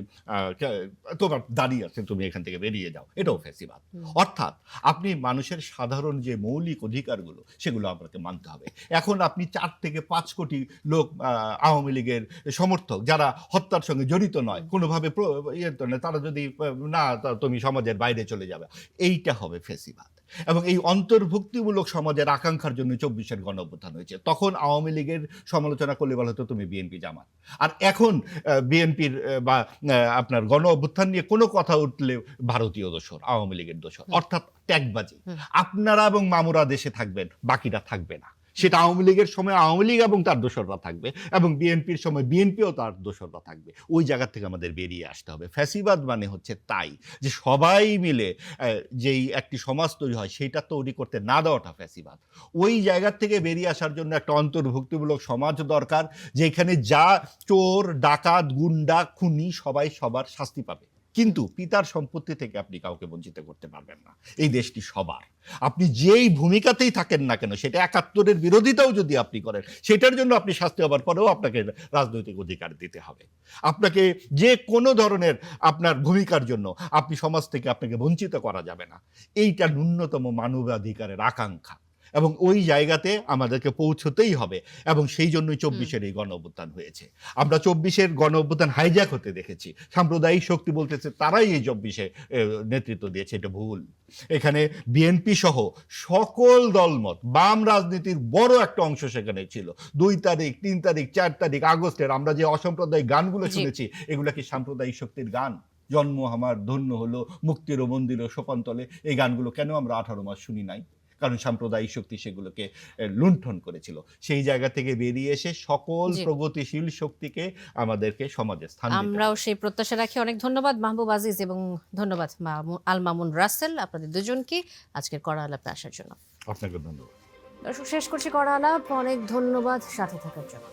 Speaker 2: তোমার দাঁড়িয়ে আছে, তুমি এখান থেকে বেরিয়ে যাও, এটাও ফ্যাসিবাদ। অর্থাৎ আপনি মানুষের সাধারণ যে মৌলিক অধিকারগুলো, সেগুলো আপনাকে মানতে হবে। এখন আপনি 4 থেকে 5 কোটি লোক আওয়ামী লীগের সমর্থক, যারা হত্যার সঙ্গে জড়িত নয়, কোনোভাবে তারা যদি না, তুমি সমাজের বাইরে চলে যাবে, এইটা হবে ফ্যাসিবাদ। এবং এই অন্তর্ভুক্তিমূলক সমাজের আকাঙ্ক্ষার জন্য 24-এর গণ অভ্যুত্থান হয়েছে। তখন আওয়ামী লীগের সমালোচনা করলে বলা হতো তুমি বিএনপি জামাত। আর এখন বিএনপির বা আপনার গণ অভ্যুত্থান নিয়ে কোনো কথা উঠলে ভারতীয় দোসর, আওয়ামী লীগের দোসর, অর্থাৎ ট্যাগবাজি। আপনারা এবং মামুরা দেশে থাকবেন, বাকিরা থাকবে না। সেটা আওয়ামী লীগের সময় আওয়ামী লীগ এবং তার দোসররা থাকবে, এবং বিএনপির সময় বিএনপিও তার দোসররা থাকবে। ওই জায়গা থেকে আমাদের বেরিয়ে আসতে হবে। ফ্যাসিবাদ মানে হচ্ছে তাই, যে সবাই মিলে যেই একটি সমাজ তৈরি হয়, সেইটা তৈরি করতে না দেওয়াটা ফ্যাসিবাদ। ওই জায়গা থেকে বেরিয়ে আসার জন্য একটা অন্তর্ভুক্তিমূলক সমাজ দরকার, যেখানে যা চোর, ডাকাত, গুন্ডা, খুনি সবাই সবার শাস্তি পাবে। কিন্তু পিতার সম্পত্তি থেকে আপনি কাউকে বঞ্চিত করতে পারবেন না। এই দেশটি সবার। আপনি যেই ভূমিকাতেই থাকেন না কেন, সেটা ৭১-এর বিরোধিতাও যদি আপনি করেন, সেটার জন্য আপনি শাস্তি হবার পরেও আপনাকে রাজনৈতিক অধিকার দিতে হবে। আপনাকে যে কোনো ধরনের আপনার ভূমিকার জন্য আপনি সমাজ থেকে আপনাকে বঞ্চিত করা যাবে না। এইটা ন্যূনতম মানবাধিকারের আকাঙ্ক্ষা, এবং ওই জায়গাতে আমাদেরকে পৌঁছতেই হবে, এবং সেই জন্যই ২৪-এর এই গণ অভ্যুত্থান হয়েছে। আমরা ২৪-এর গণ অভ্যুত্থান হাইজ্যাক হতে দেখেছি। সাম্প্রদায়িক শক্তি বলতেছে তারাই এই ২৪-এ নেতৃত্ব দিয়েছে, এটা ভুল। এখানে বিএনপি সহ সকল দলমত, বাম রাজনীতির বড় একটা অংশ সেখানে ছিল। ২ তারিখ, ৩ তারিখ, ৪ তারিখ আগস্টের আমরা যে অসাম্প্রদায়িক গানগুলো শুনেছি, এগুলো কি সাম্প্রদায়িক শক্তির গান? জন্ম আমার ধন্য হলো, মুক্তির মন্দির সোপানতলে, এই গানগুলো কেন আমরা ১৮ মাস শুনি নাই? কারণ সাম্প্রদায়িক শক্তি সেগুলোকে লুণ্ঠন করেছিল। সেই জায়গা থেকে বেরিয়ে এসে সকল প্রগতিশীল শক্তিকে আমাদেরকে সমাজে স্থান দিতে হবে।
Speaker 3: আমরাও সেই প্রত্যাশা রাখি। অনেক ধন্যবাদ মাহবুব আজিজ এবং ধন্যবাদ আল মামুন রাসেল, আপনাদের দুজনকে আজকের কড়া আলাপে আসার জন্য।
Speaker 2: আপনাকে ধন্যবাদ।
Speaker 3: দর্শক, শেষ করছি কড়া আলাপ। অনেক ধন্যবাদ সাথে থাকার জন্য।